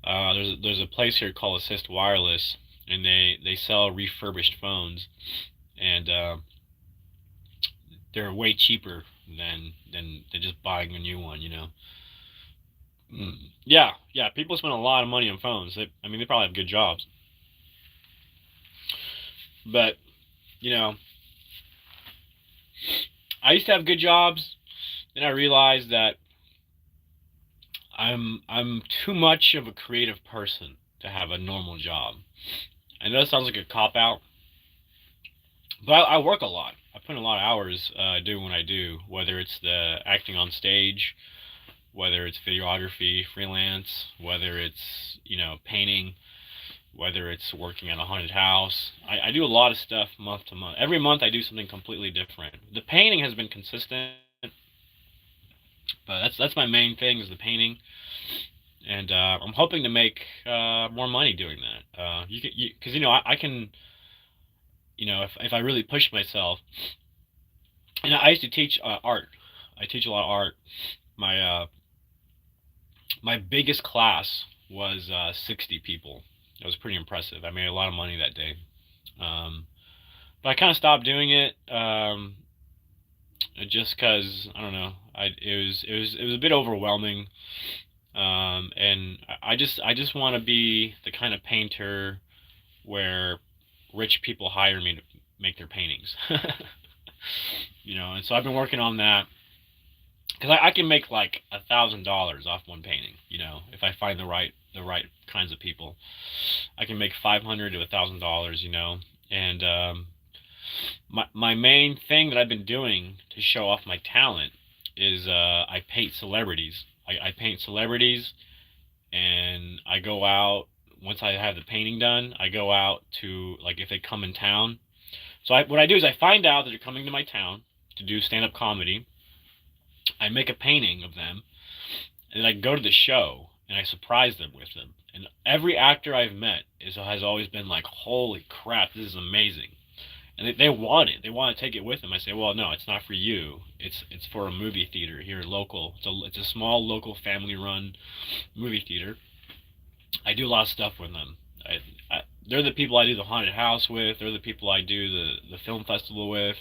S1: There's a place here called Assist Wireless, and they sell refurbished phones, and they're way cheaper than just buying a new one. You know. Yeah, yeah. People spend a lot of money on phones. I mean, they probably have good jobs, but you know, I used to have good jobs. Then I realized that I'm too much of a creative person to have a normal job. I know it sounds like a cop out, but I work a lot. I put in a lot of hours doing what I do, whether it's the acting on stage, whether it's videography, freelance, whether it's, painting, whether it's working at a haunted house. I do a lot of stuff month to month. Every month I do something completely different. The painting has been consistent, but that's my main thing is the painting, and I'm hoping to make more money doing that. Because I can, if I really push myself. And I used to teach art. I teach a lot of art. My biggest class was 60 people. It was pretty impressive. I made a lot of money that day. But I kind of stopped doing it just because I don't know. It was a bit overwhelming, and I just want to be the kind of painter where rich people hire me to make their paintings. And so I've been working on that because I can make like $1,000 off one painting. If I find the right kinds of people, I can make $500 to $1,000. And my main thing that I've been doing to show off my talent is I paint celebrities. I paint celebrities, and I go out once I have the painting done. I go out to, like, if they come in town. So what I do is I find out that they're coming to my town to do stand-up comedy. I make a painting of them, and then I go to the show, and I surprise them with them. And every actor I've met has always been like, holy crap, this is amazing. And they want it. They want to take it with them. I say, well, no, it's not for you. It's for a movie theater here local. It's a small local family-run movie theater. I do a lot of stuff with them. They're the people I do the haunted house with. They're the people I do the film festival with,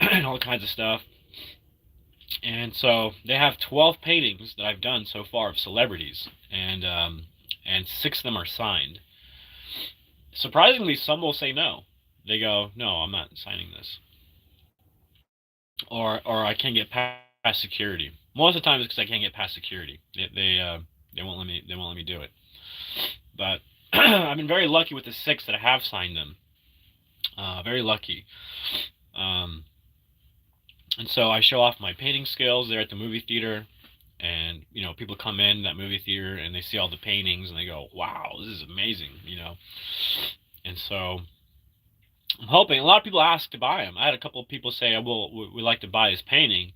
S1: and all kinds of stuff. And so they have 12 paintings that I've done so far of celebrities, and 6 of them are signed. Surprisingly, some will say no. They go, no, I'm not signing this, or I can't get past security. Most of the time, it's because I can't get past security. They won't let me do it. But I've been very lucky with the 6 that I have signed them. Very lucky. And so I show off my painting skills there at the movie theater, and people come in that movie theater and they see all the paintings and they go, wow, this is amazing. And so I'm hoping. A lot of people ask to buy them. I had a couple of people say, well, we'd like to buy this painting,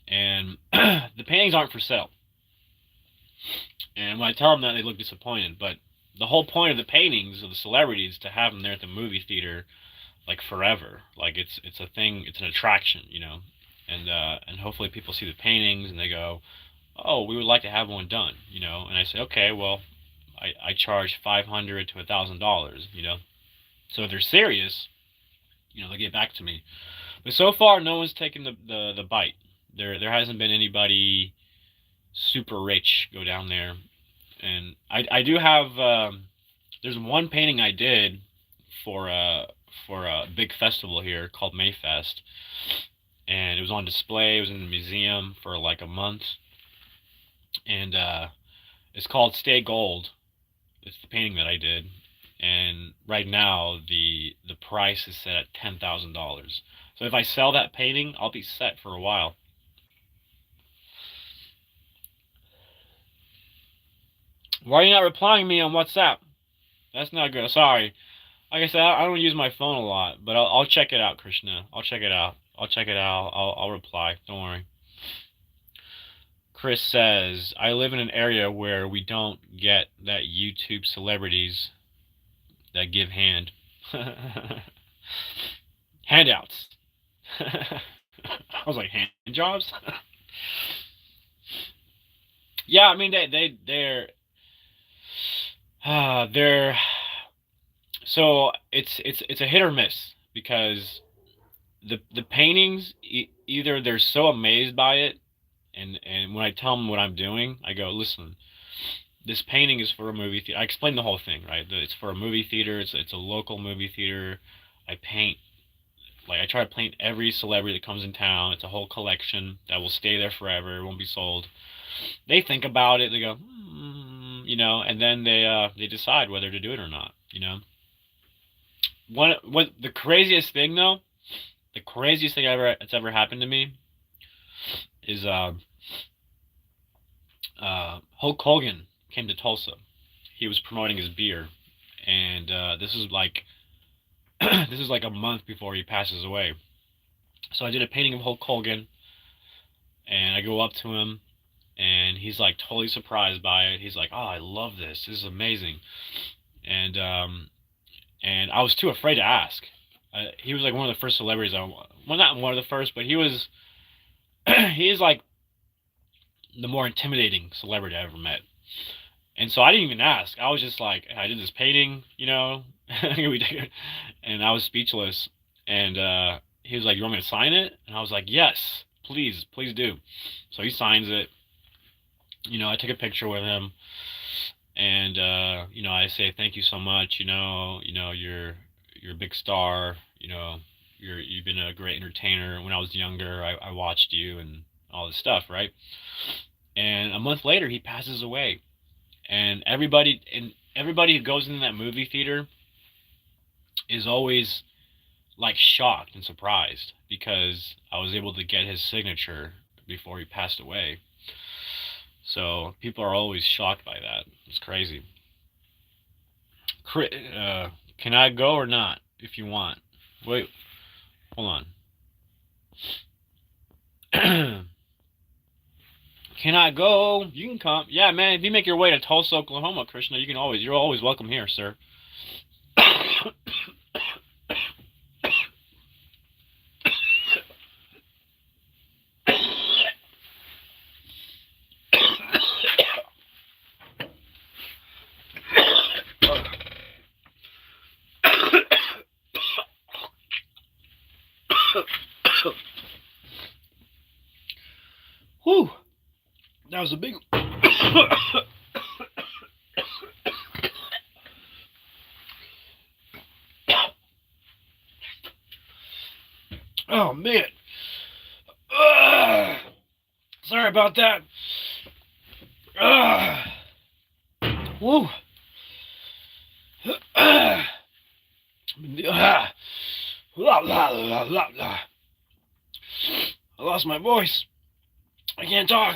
S1: and the paintings aren't for sale. And when I tell them that, they look disappointed. But the whole point of the paintings of the celebrities is to have them there at the movie theater, like, forever. Like, it's a thing. It's an attraction, And hopefully people see the paintings and they go, oh, we would like to have one done, And I say, okay, well, I charge $500 to $1,000, So if they're serious, they'll get back to me. But so far, no one's taken the bite. There hasn't been anybody super rich go down there. And I do have there's one painting I did for a big festival here called Mayfest, and it was on display. It was in the museum for like a month, and it's called Stay Gold. It's the painting that I did, and right now the price is set at $10,000. So if I sell that painting, I'll be set for a while. Why are you not replying me on WhatsApp? That's not good. Sorry. Like I said, I don't use my phone a lot, but I'll check it out, Krishna. I'll check it out. I'll reply. Don't worry. Chris says, I live in an area where we don't get that YouTube celebrities that give handouts. I was like, hand jobs? Yeah, I mean they're so it's a hit or miss, because the paintings, either they're so amazed by it, and when I tell them what I'm doing, I go, listen, this painting is for a movie theater. I explain the whole thing, right? It's for a movie theater. It's a local movie theater. I try to paint every celebrity that comes in town. It's a whole collection that will stay there forever. It won't be sold. They think about it. They go, and then they decide whether to do it or not. What the craziest thing though? The craziest thing that's ever happened to me is Hulk Hogan came to Tulsa. He was promoting his beer, and this is like this is like a month before he passes away. So I did a painting of Hulk Hogan, and I go up to him, and he's like totally surprised by it. He's like, "Oh, I love this. This is amazing." And I was too afraid to ask. He was like one of the first celebrities well, not one of the first, but he was he is like the more intimidating celebrity I ever met. And so I didn't even ask. I was just like, I did this painting, and I was speechless. And he was like, "You want me to sign it?" And I was like, "Yes, please, please do." So he signs it. I take a picture with him, and I say, "Thank you so much. You're a big star. You've been a great entertainer. When I was younger, I watched you and all this stuff, right?" And a month later, he passes away. And everybody who goes into that movie theater is always like shocked and surprised because I was able to get his signature before he passed away. So people are always shocked by that. It's crazy. Can I go or not if you want? Wait, hold on. Can I go? You can come. Yeah, man, if you make your way to Tulsa, Oklahoma, Krishna, you're always welcome here, sir. Whew. That was a big Oh, man. Sorry about that. Woo. I lost my voice. I can't talk.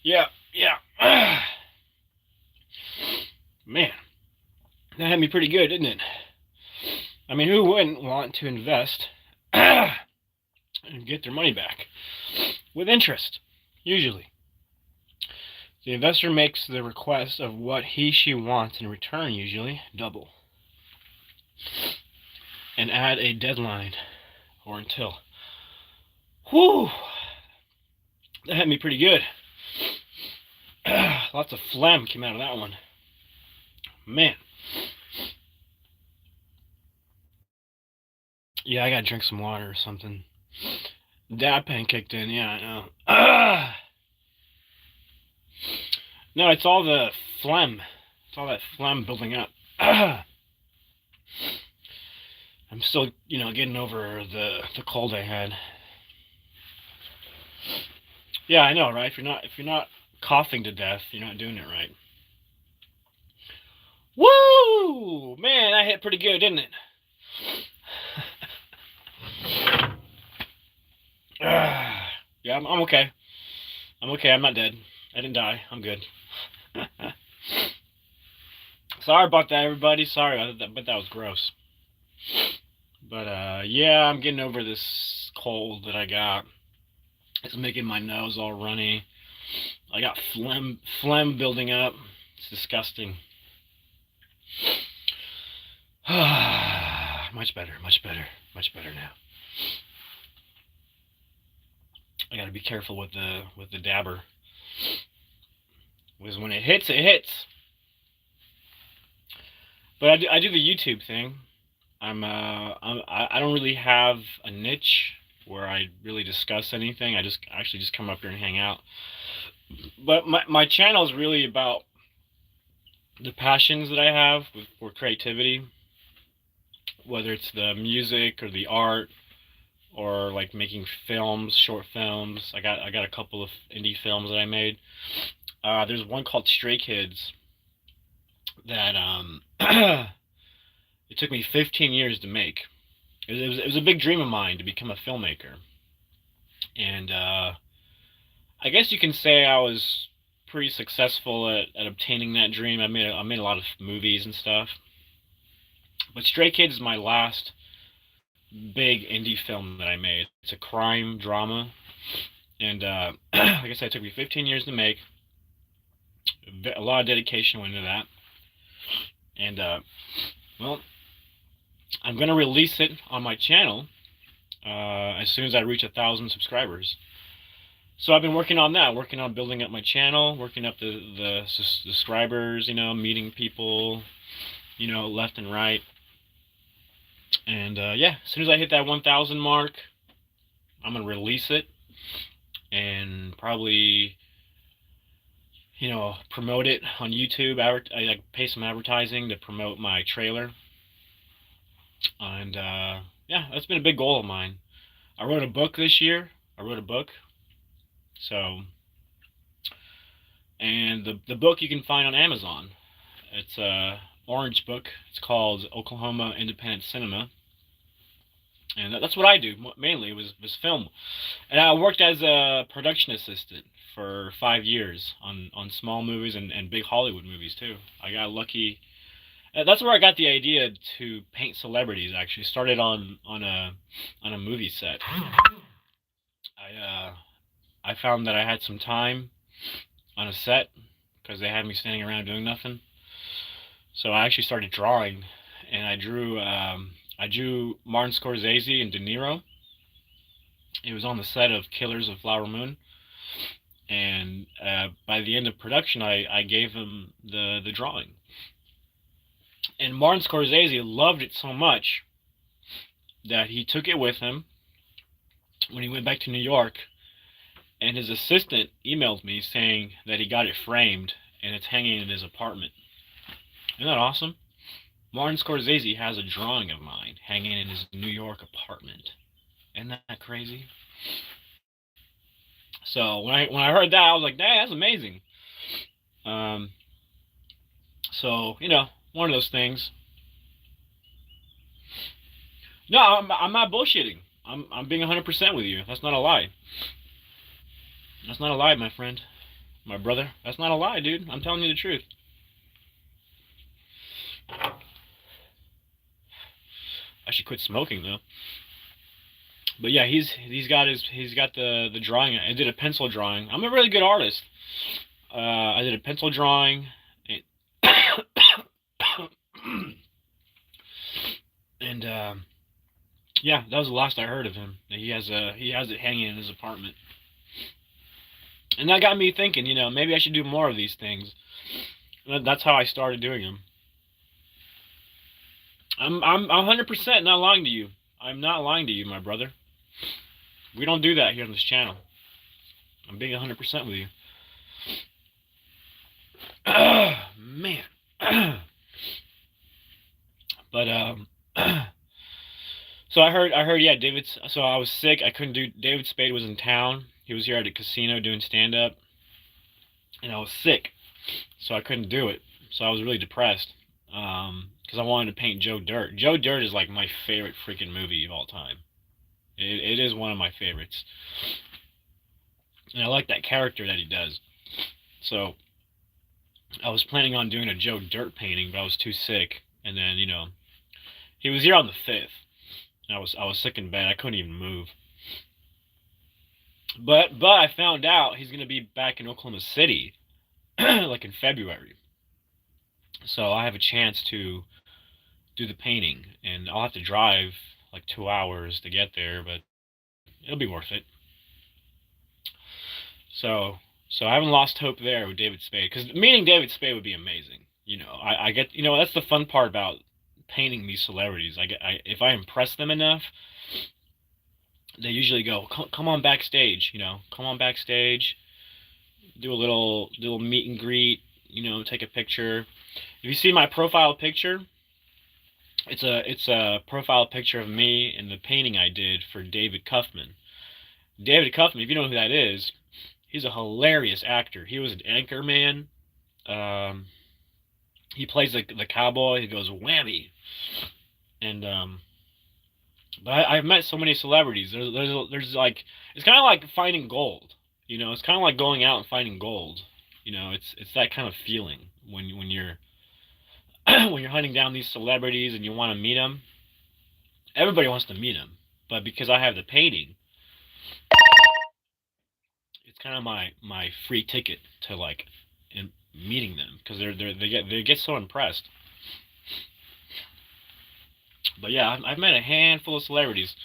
S1: Yeah. Man, that had me pretty good, didn't it? I mean, who wouldn't want to invest and get their money back? With interest, usually. The investor makes the request of what she wants in return, usually double. And add a deadline or until. Whew! That had me pretty good. Lots of phlegm came out of that one. Man. Yeah, I gotta drink some water or something. Dab pen kicked in, yeah, I know. No, it's all the phlegm. It's all that phlegm building up. I'm still, getting over the cold I had. Yeah, I know, right? If you're not coughing to death, you're not doing it right. Woo! Man, that hit pretty good, didn't it? Yeah, I'm okay. I'm okay. I'm not dead. I didn't die. I'm good. Sorry about that, everybody. Sorry about that, but that was gross. But yeah, I'm getting over this cold that I got. It's making my nose all runny. I got phlegm building up. It's disgusting. Much better now. I gotta be careful with the dabber. Because when it hits, it hits. But I do the YouTube thing. I don't really have a niche where I really discuss anything. I actually just come up here and hang out. But my channel is really about the passions that I have for creativity, whether it's the music or the art or like making films, short films. I got a couple of indie films that I made. There's one called Stray Kids that it took me 15 years to make. It was a big dream of mine to become a filmmaker, and I I guess you can say I was pretty successful at obtaining that dream. I made a lot of movies and stuff. But Stray Kids is my last big indie film that I made. It's a crime drama, and like I said, it took me 15 years to make. A lot of dedication went into that, and well, I'm gonna release it on my channel as soon as I reach 1,000 subscribers. So I've been working on that, working on building up my channel, working up the subscribers, meeting people, left and right. And yeah, as soon as I hit that 1,000 mark, I'm gonna release it and probably, promote it on YouTube. I like pay some advertising to promote my trailer. And yeah, that's been a big goal of mine. I wrote a book this year. I wrote a book. So, and the book you can find on Amazon. It's a orange book. It's called Oklahoma Independent Cinema. And that's what I do mainly, was film. And I worked as a production assistant for 5 years on small movies and big Hollywood movies too. I got lucky. That's where I got the idea to paint celebrities. Actually, started on a movie set. I found that I had some time on a set because they had me standing around doing nothing. So I actually started drawing, and I drew Martin Scorsese and De Niro. It was on the set of Killers of Flower Moon, and by the end of production, I gave him the drawing. And Martin Scorsese loved it so much that he took it with him when he went back to New York, and his assistant emailed me saying that he got it framed and it's hanging in his apartment. Isn't that awesome? Martin Scorsese has a drawing of mine hanging in his New York apartment. Isn't that crazy? So when I heard that, I was like, "Dang, that's amazing." So one of those things. No, I'm not bullshitting. I'm being 100% with you. That's not a lie. That's not a lie, my friend, my brother. That's not a lie, dude. I'm telling you the truth. I should quit smoking though. But yeah, he's got the drawing. I did a pencil drawing. I'm a really good artist. I did a pencil drawing, and yeah, that was the last I heard of him. He has it hanging in his apartment, and that got me thinking. Maybe I should do more of these things. And that's how I started doing them. I'm 100% not lying to you. I'm not lying to you, my brother. We don't do that here on this channel. I'm being 100% with you. Man. But so I heard, yeah, so I was sick. I couldn't do. David Spade was in town. He was here at a casino doing stand-up, and I was sick, so I couldn't do it. So I was really depressed. Because I wanted to paint Joe Dirt. Joe Dirt is like my favorite freaking movie of all time. It is one of my favorites. And I like that character that he does. So I was planning on doing a Joe Dirt painting, but I was too sick. And then, he was here on the 5th. And I was sick in bed. I couldn't even move. But I found out he's going to be back in Oklahoma City, like in February. So I have a chance to do the painting, and I'll have to drive like 2 hours to get there, but it'll be worth it. So I haven't lost hope there with David Spade, because meeting David Spade would be amazing. I get, that's the fun part about painting these celebrities. If I impress them enough, they usually go, come on backstage, come on backstage, do a little meet and greet, take a picture. If you see my profile picture, it's a profile picture of me in the painting I did for David Kaufman. David Kaufman, if you know who that is, he's a hilarious actor. He was an anchor man. He plays the cowboy. He goes whammy. And but I've met so many celebrities. There's like, it's kind of like finding gold. You know, it's kind of like going out and finding gold. You know, it's that kind of feeling when you're when you're hunting down these celebrities and you want to meet them. Everybody wants to meet them, but because I have the painting, it's kind of my free ticket to like in meeting them because they get so impressed. But yeah, I've met a handful of celebrities.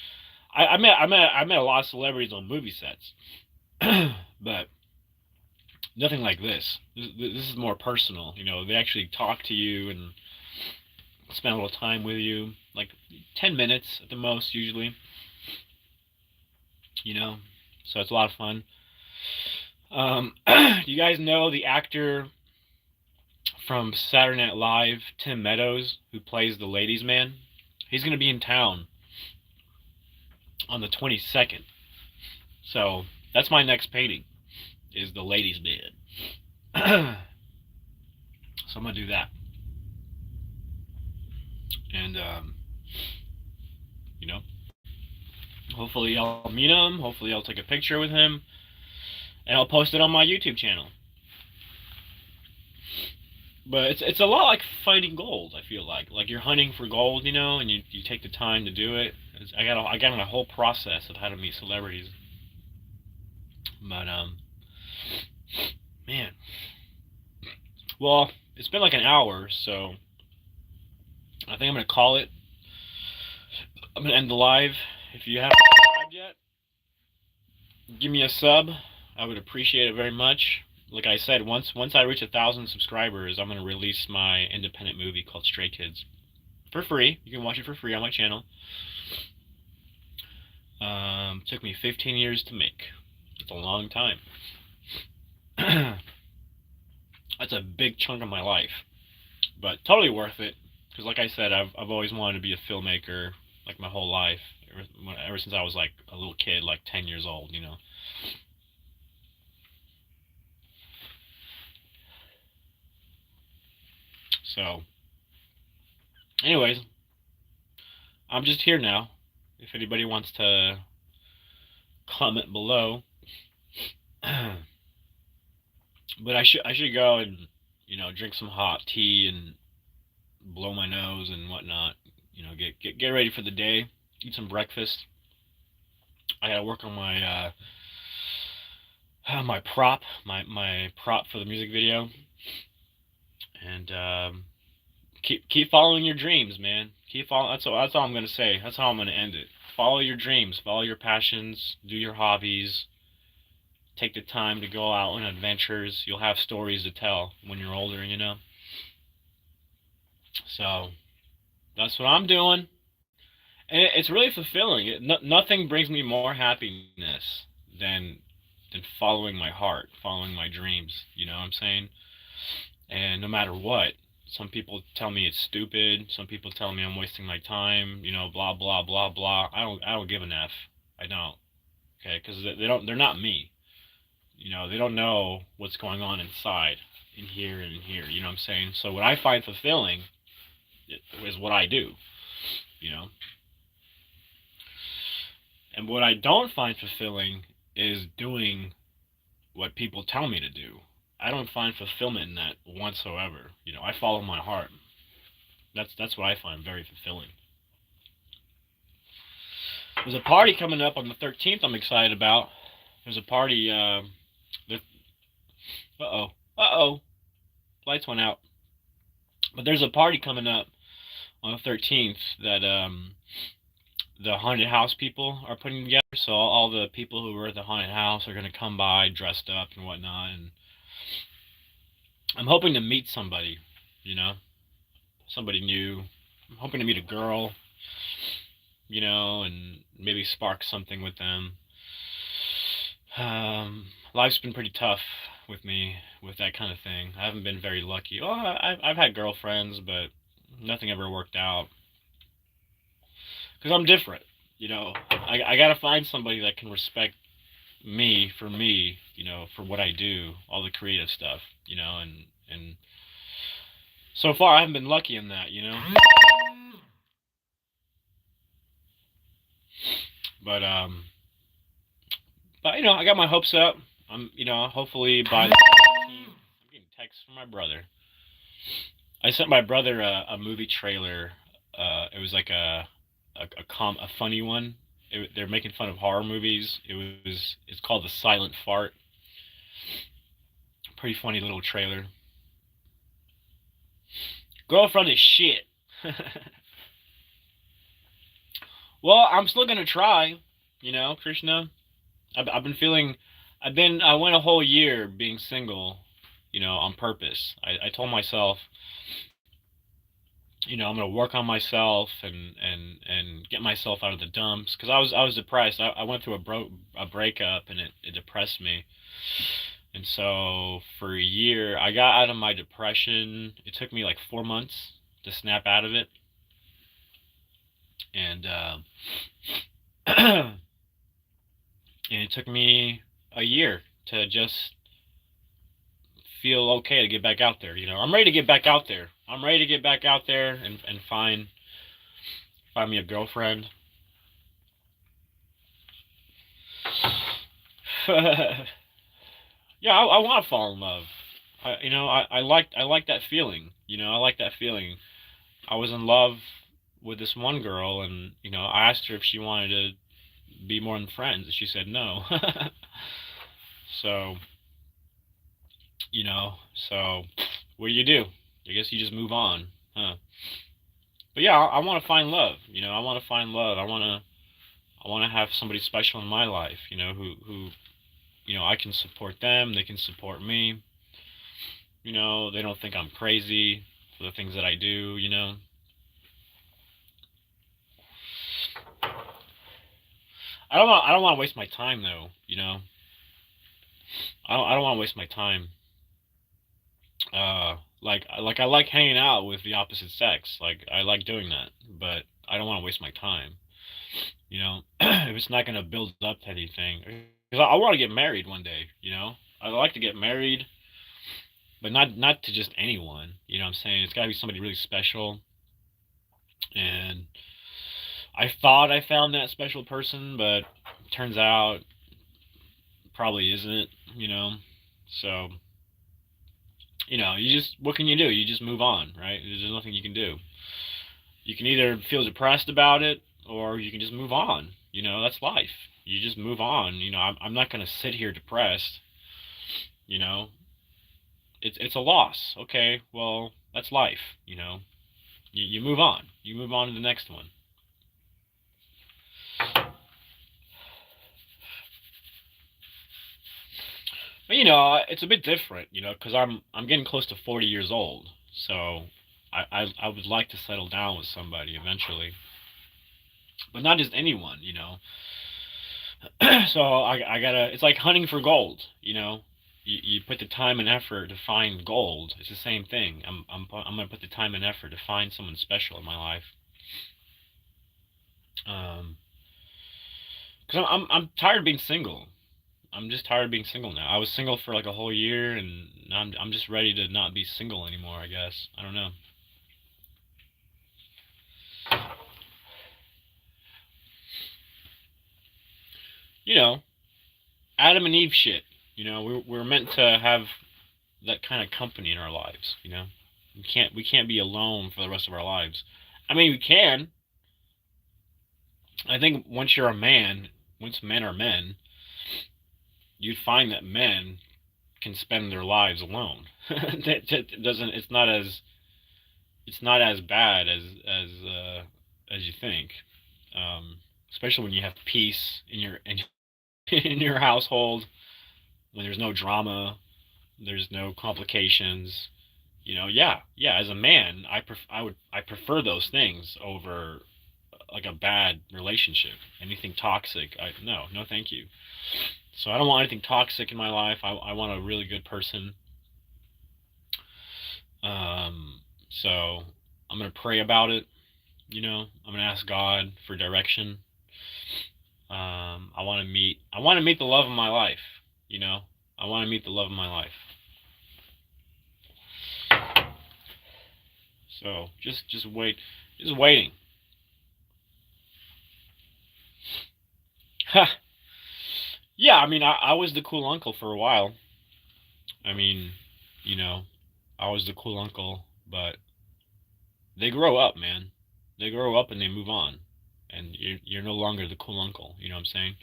S1: I met a lot of celebrities on movie sets, but nothing like this. This is more personal. You know, they actually talk to you and spend a little time with you, like 10 minutes at the most usually. You know, so it's a lot of fun. You guys know the actor from Saturday Night Live, Tim Meadows, who plays the ladies' man? He's going to be in town on the 22nd. So that's my next painting, is the ladies' man. So I'm going to do that. And, you know, hopefully I'll meet him. Hopefully I'll take a picture with him. And I'll post it on my YouTube channel. But it's a lot like finding gold. I feel like you're hunting for gold, you know, and you take the time to do it. I got a whole process of how to meet celebrities. But man, well, it's been like an hour, so I think I'm gonna call it. I'm gonna end the live. If you haven't subscribed yet, give me a sub. I would appreciate it very much. Like I said, once I reach 1,000 subscribers, I'm gonna release my independent movie called Stray Kids for free. You can watch it for free on my channel. Took me 15 years to make. It's a long time. That's a big chunk of my life, but totally worth it. Because, like I said, I've always wanted to be a filmmaker, like my whole life, ever since I was like a little kid, like 10 years old, you know. So, anyways, I'm just here now. If anybody wants to comment below, but I should go and, you know, drink some hot tea and blow my nose and whatnot. You know, get ready for the day. Eat some breakfast. I gotta work on my my prop, my prop for the music video, and keep following your dreams, man. Keep following. That's all I'm gonna say. That's how I'm gonna end it. Follow your dreams. Follow your passions. Do your hobbies. Take the time to go out on adventures. You'll have stories to tell when you're older, you know. So that's what I'm doing, and it's really fulfilling. Nothing brings me more happiness than following my heart, following my dreams. You know what I'm saying? And no matter what, some people tell me it's stupid. Some people tell me I'm wasting my time. You know, blah blah blah blah. I don't give an F. I don't. Okay, because they don't. They're not me. You know, they don't know what's going on inside, in here and in here. You know what I'm saying? So what I find fulfilling is what I do. You know. And what I don't find fulfilling is doing what people tell me to do. I don't find fulfillment in that whatsoever. You know, I follow my heart. That's what I find very fulfilling. There's a party coming up on the 13th I'm excited about. There's a party, uh-oh. Lights went out. But there's a party coming up on the 13th that, the haunted house people are putting together. So all the people who were at the haunted house are going to come by dressed up and whatnot. And I'm hoping to meet somebody, you know, somebody new. I'm hoping to meet a girl, you know, and maybe spark something with them. Life's been pretty tough with me with that kind of thing. I haven't been very lucky. Oh, I've had girlfriends, but nothing ever worked out. Because I'm different, you know. I gotta find somebody that can respect me for me, you know, for what I do, all the creative stuff, you know, and so far I haven't been lucky in that, you know. But you know, I got my hopes up. hopefully by the 17th, I'm getting texts from my brother. I sent my brother a movie trailer. It was like a funny one. They're making fun of horror movies. It's called The Silent Fart. Pretty funny little trailer. Girlfriend is shit. Well, I'm still gonna try. Krishna. I've been feeling. I went a whole year being single. On purpose. I told myself, I'm gonna work on myself and get myself out of the dumps because I was depressed. I went through a breakup and it depressed me. And so for a year, I got out of my depression. It took me like 4 months to snap out of it, and and it took me a year to just feel okay to get back out there. I'm ready to get back out there. I'm ready to get back out there and find me a girlfriend. Yeah, I want to fall in love. I like that feeling. I like that feeling. I was in love with this one girl, and I asked her if she wanted to be more than friends, and she said no. So, so what do you do? I guess you just move on, huh? But yeah, I want to find love. I want to find love. I want to have somebody special in my life. Who I can support them. They can support me. They don't think I'm crazy for the things that I do. I don't want to waste my time though. I don't want to waste my time. Like I like hanging out with the opposite sex. Like I like doing that, but I don't want to waste my time. If it's not gonna build up to anything, because I want to get married one day. I like to get married, but not to just anyone. What I'm saying, it's got to be somebody really special. And I thought I found that special person, but turns out probably isn't. So you just, what can you do? You just move on, right? There's nothing you can do. You can either feel depressed about it, or you can just move on. That's life. You just move on. I'm not gonna sit here depressed. It's a loss. Okay, well, that's life. You move on. You move on to the next one. But it's a bit different. Because I'm getting close to 40 years old. So I would like to settle down with somebody eventually, but not just anyone. So I gotta. It's like hunting for gold. You put the time and effort to find gold. It's the same thing. I'm gonna put the time and effort to find someone special in my life. Because I'm tired of being single. I'm just tired of being single now. I was single for like a whole year, and now I'm just ready to not be single anymore. I guess I don't know. Adam and Eve shit. We're meant to have that kind of company in our lives. We can't be alone for the rest of our lives. I mean, we can. I think once men are men, you'd find that men can spend their lives alone. It doesn't. It's not as bad as you think. Especially when you have peace in your household, when there's no drama, there's no complications. Yeah. As a man, I prefer those things over like a bad relationship. Anything toxic, no, thank you. So I don't want anything toxic in my life. I want a really good person. So I'm gonna pray about it. I'm gonna ask God for direction. I want to meet the love of my life. I want to meet the love of my life. So just wait, just waiting. Ha. Yeah, I mean, I was the cool uncle for a while. I mean, you know, I was the cool uncle, but they grow up, man. They grow up and they move on, and you're no longer the cool uncle. You know what I'm saying?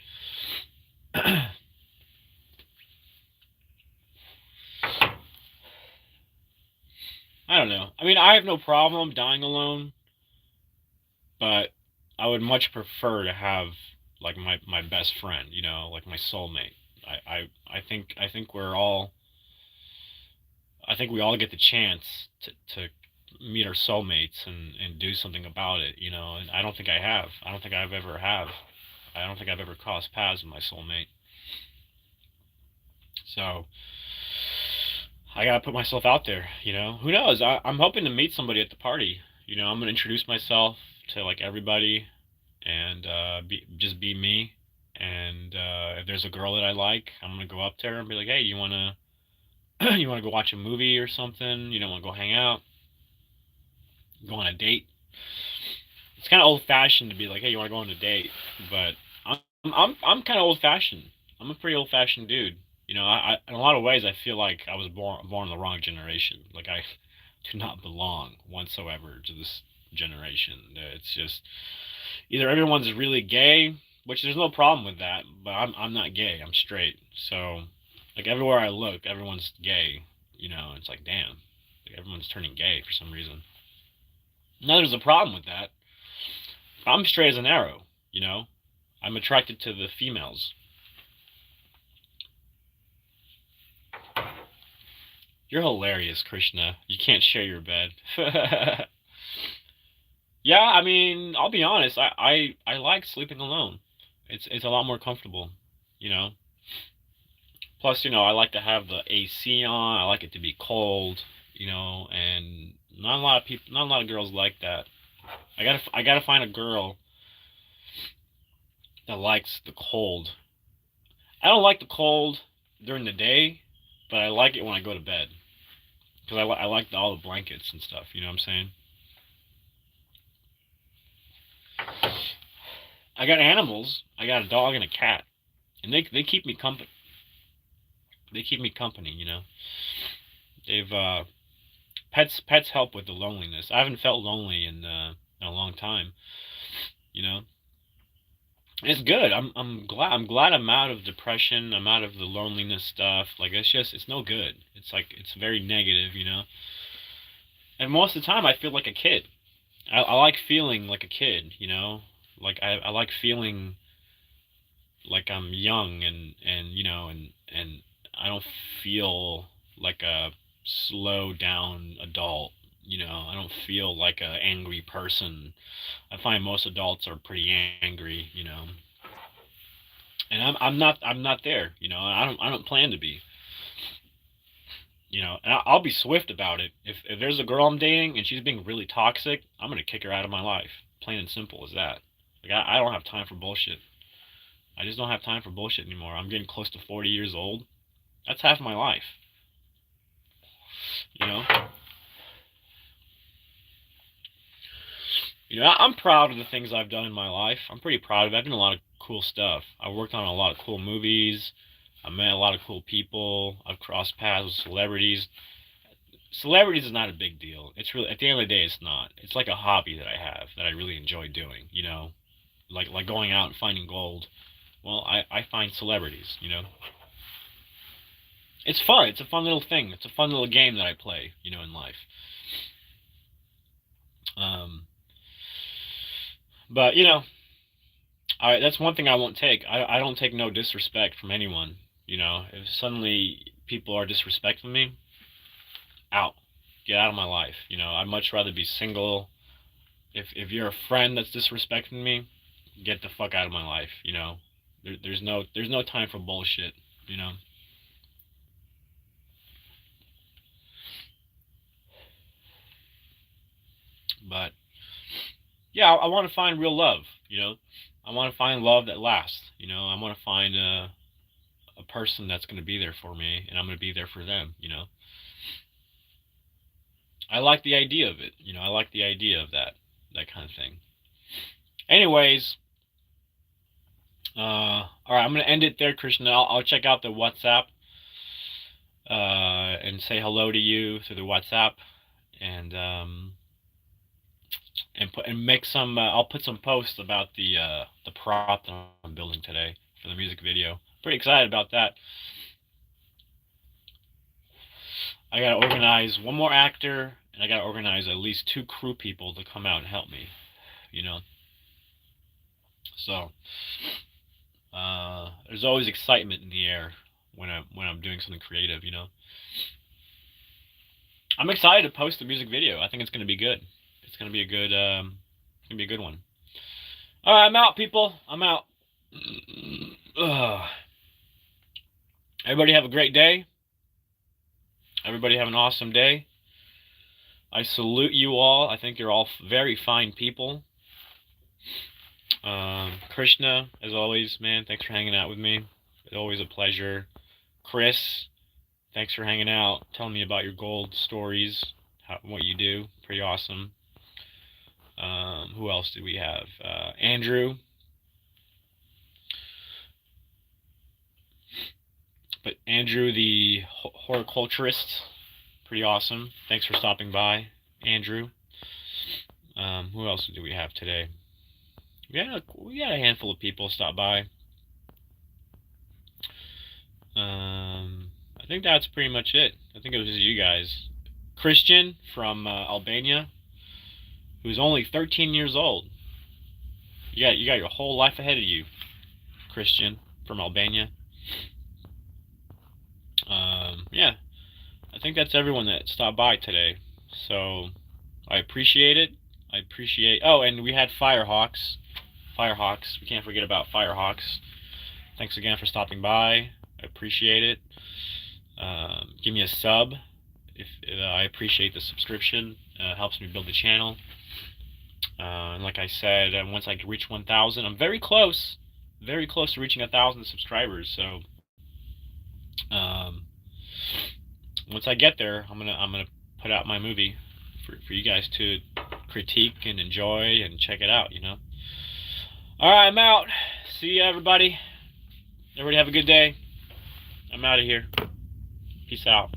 S1: I don't know. I mean, I have no problem dying alone, but I would much prefer to have like my best friend. You know, like my soulmate. I think we're all. I think we all get the chance to meet our soulmates and do something about it, you know. And I don't think I have. I don't think I've ever have. I don't think I've ever crossed paths with my soulmate. So I gotta put myself out there, you know. Who knows? I'm hoping to meet somebody at the party. You know, I'm gonna introduce myself to like everybody and just be me. And if there's a girl that I like, I'm gonna go up to her and be like, "Hey, you wanna you wanna go watch a movie or something? You don't wanna go hang out, go on a date?" It's kind of old fashioned to be like, "Hey, you want to go on a date?" But I'm kind of old fashioned. I'm a pretty old fashioned dude. You know, in a lot of ways, I feel like I was born in the wrong generation. Like I do not belong whatsoever to this generation. It's just either everyone's really gay, which there's no problem with that, but I'm not gay. I'm straight. So like everywhere I look, everyone's gay. You know, it's like damn, like everyone's turning gay for some reason. Now there's a problem with that. I'm straight as an arrow, you know? I'm attracted to the females. You're hilarious, Krishna. You can't share your bed. Yeah, I mean, I'll be honest. I like sleeping alone. It's a lot more comfortable, you know. Plus, you know, I like to have the AC on. I like it to be cold, you know, and not a lot of people, not a lot of girls like that. I gotta find a girl that likes the cold. I don't like the cold during the day, but I like it when I go to bed. Because I like all the blankets and stuff. You know what I'm saying? I got animals. I got a dog and a cat, and they keep me company. They keep me company. You know, they've pets help with the loneliness. I haven't felt lonely in a long time. You know, it's good. I'm glad I'm out of depression. I'm out of the loneliness stuff. Like it's no good. It's like it's very negative. You know, and most of the time I feel like a kid. I like feeling like a kid. You know, like I like feeling like I'm young and you know and I don't feel like a slow down adult. You know, I don't feel like a angry person. I find most adults are pretty angry. You know, and I'm not there. You know, I don't plan to be. You know, and I'll be swift about it. If there's a girl I'm dating and she's being really toxic, I'm gonna kick her out of my life. Plain and simple as that. Like I don't have time for bullshit. I just don't have time for bullshit anymore. I'm getting close to 40 years old. That's half my life. You know. You know, I'm proud of the things I've done in my life. I'm pretty proud of it. I've done a lot of cool stuff. I've worked on a lot of cool movies. I've met a lot of cool people. I've crossed paths with celebrities. Celebrities is not a big deal. It's really at the end of the day, it's not. It's like a hobby that I have that I really enjoy doing. You know, like going out and finding gold. Well, I find celebrities. You know, it's fun. It's a fun little thing. It's a fun little game that I play. You know, in life. Um, but you know, that's one thing I won't take. I don't take no disrespect from anyone. You know, if suddenly people are disrespecting me, out, get out of my life. You know, I'd much rather be single. If you're a friend that's disrespecting me, get the fuck out of my life. You know, there's no time for bullshit. You know, but yeah, I want to find real love. You know, I want to find love that lasts. You know, I want to find a person that's going to be there for me, and I'm going to be there for them. You know, I like the idea of it. You know, I like the idea of that kind of thing. Anyways, All right, I'm gonna end it there, Krishna. I'll check out the WhatsApp and say hello to you through the WhatsApp, and make some. I'll put some posts about the prop that I'm building today for the music video. Pretty excited about that. I gotta organize one more actor, and I gotta organize at least 2 crew people to come out and help me. You know, so there's always excitement in the air when I'm doing something creative. You know, I'm excited to post the music video. I think it's gonna be good. It's gonna be a good one. All right, I'm out, people. I'm out. Everybody have a great day. Everybody have an awesome day. I salute you all. I think you're all very fine people. Krishna, as always, man, thanks for hanging out with me. It's always a pleasure. Chris, thanks for hanging out, telling me about your gold stories, what you do. Pretty awesome. Who else do we have? Andrew. But Andrew, the horticulturist, pretty awesome. Thanks for stopping by, Andrew. Who else do we have today? We got a handful of people stop by. I think that's pretty much it. I think it was just you guys. Christian from Albania, who's only 13 years old. You got your whole life ahead of you, Christian from Albania. Yeah, I think that's everyone that stopped by today. So I appreciate it. Oh, and we had Firehawks. We can't forget about Firehawks. Thanks again for stopping by. I appreciate it. Give me a sub. I appreciate the subscription. Helps me build the channel. And like I said, once I reach 1,000, I'm very close to reaching 1,000 subscribers. So once I get there, I'm gonna put out my movie for you guys to critique and enjoy and check it out. You know. All right, I'm out. See you, everybody. Everybody have a good day. I'm out of here. Peace out.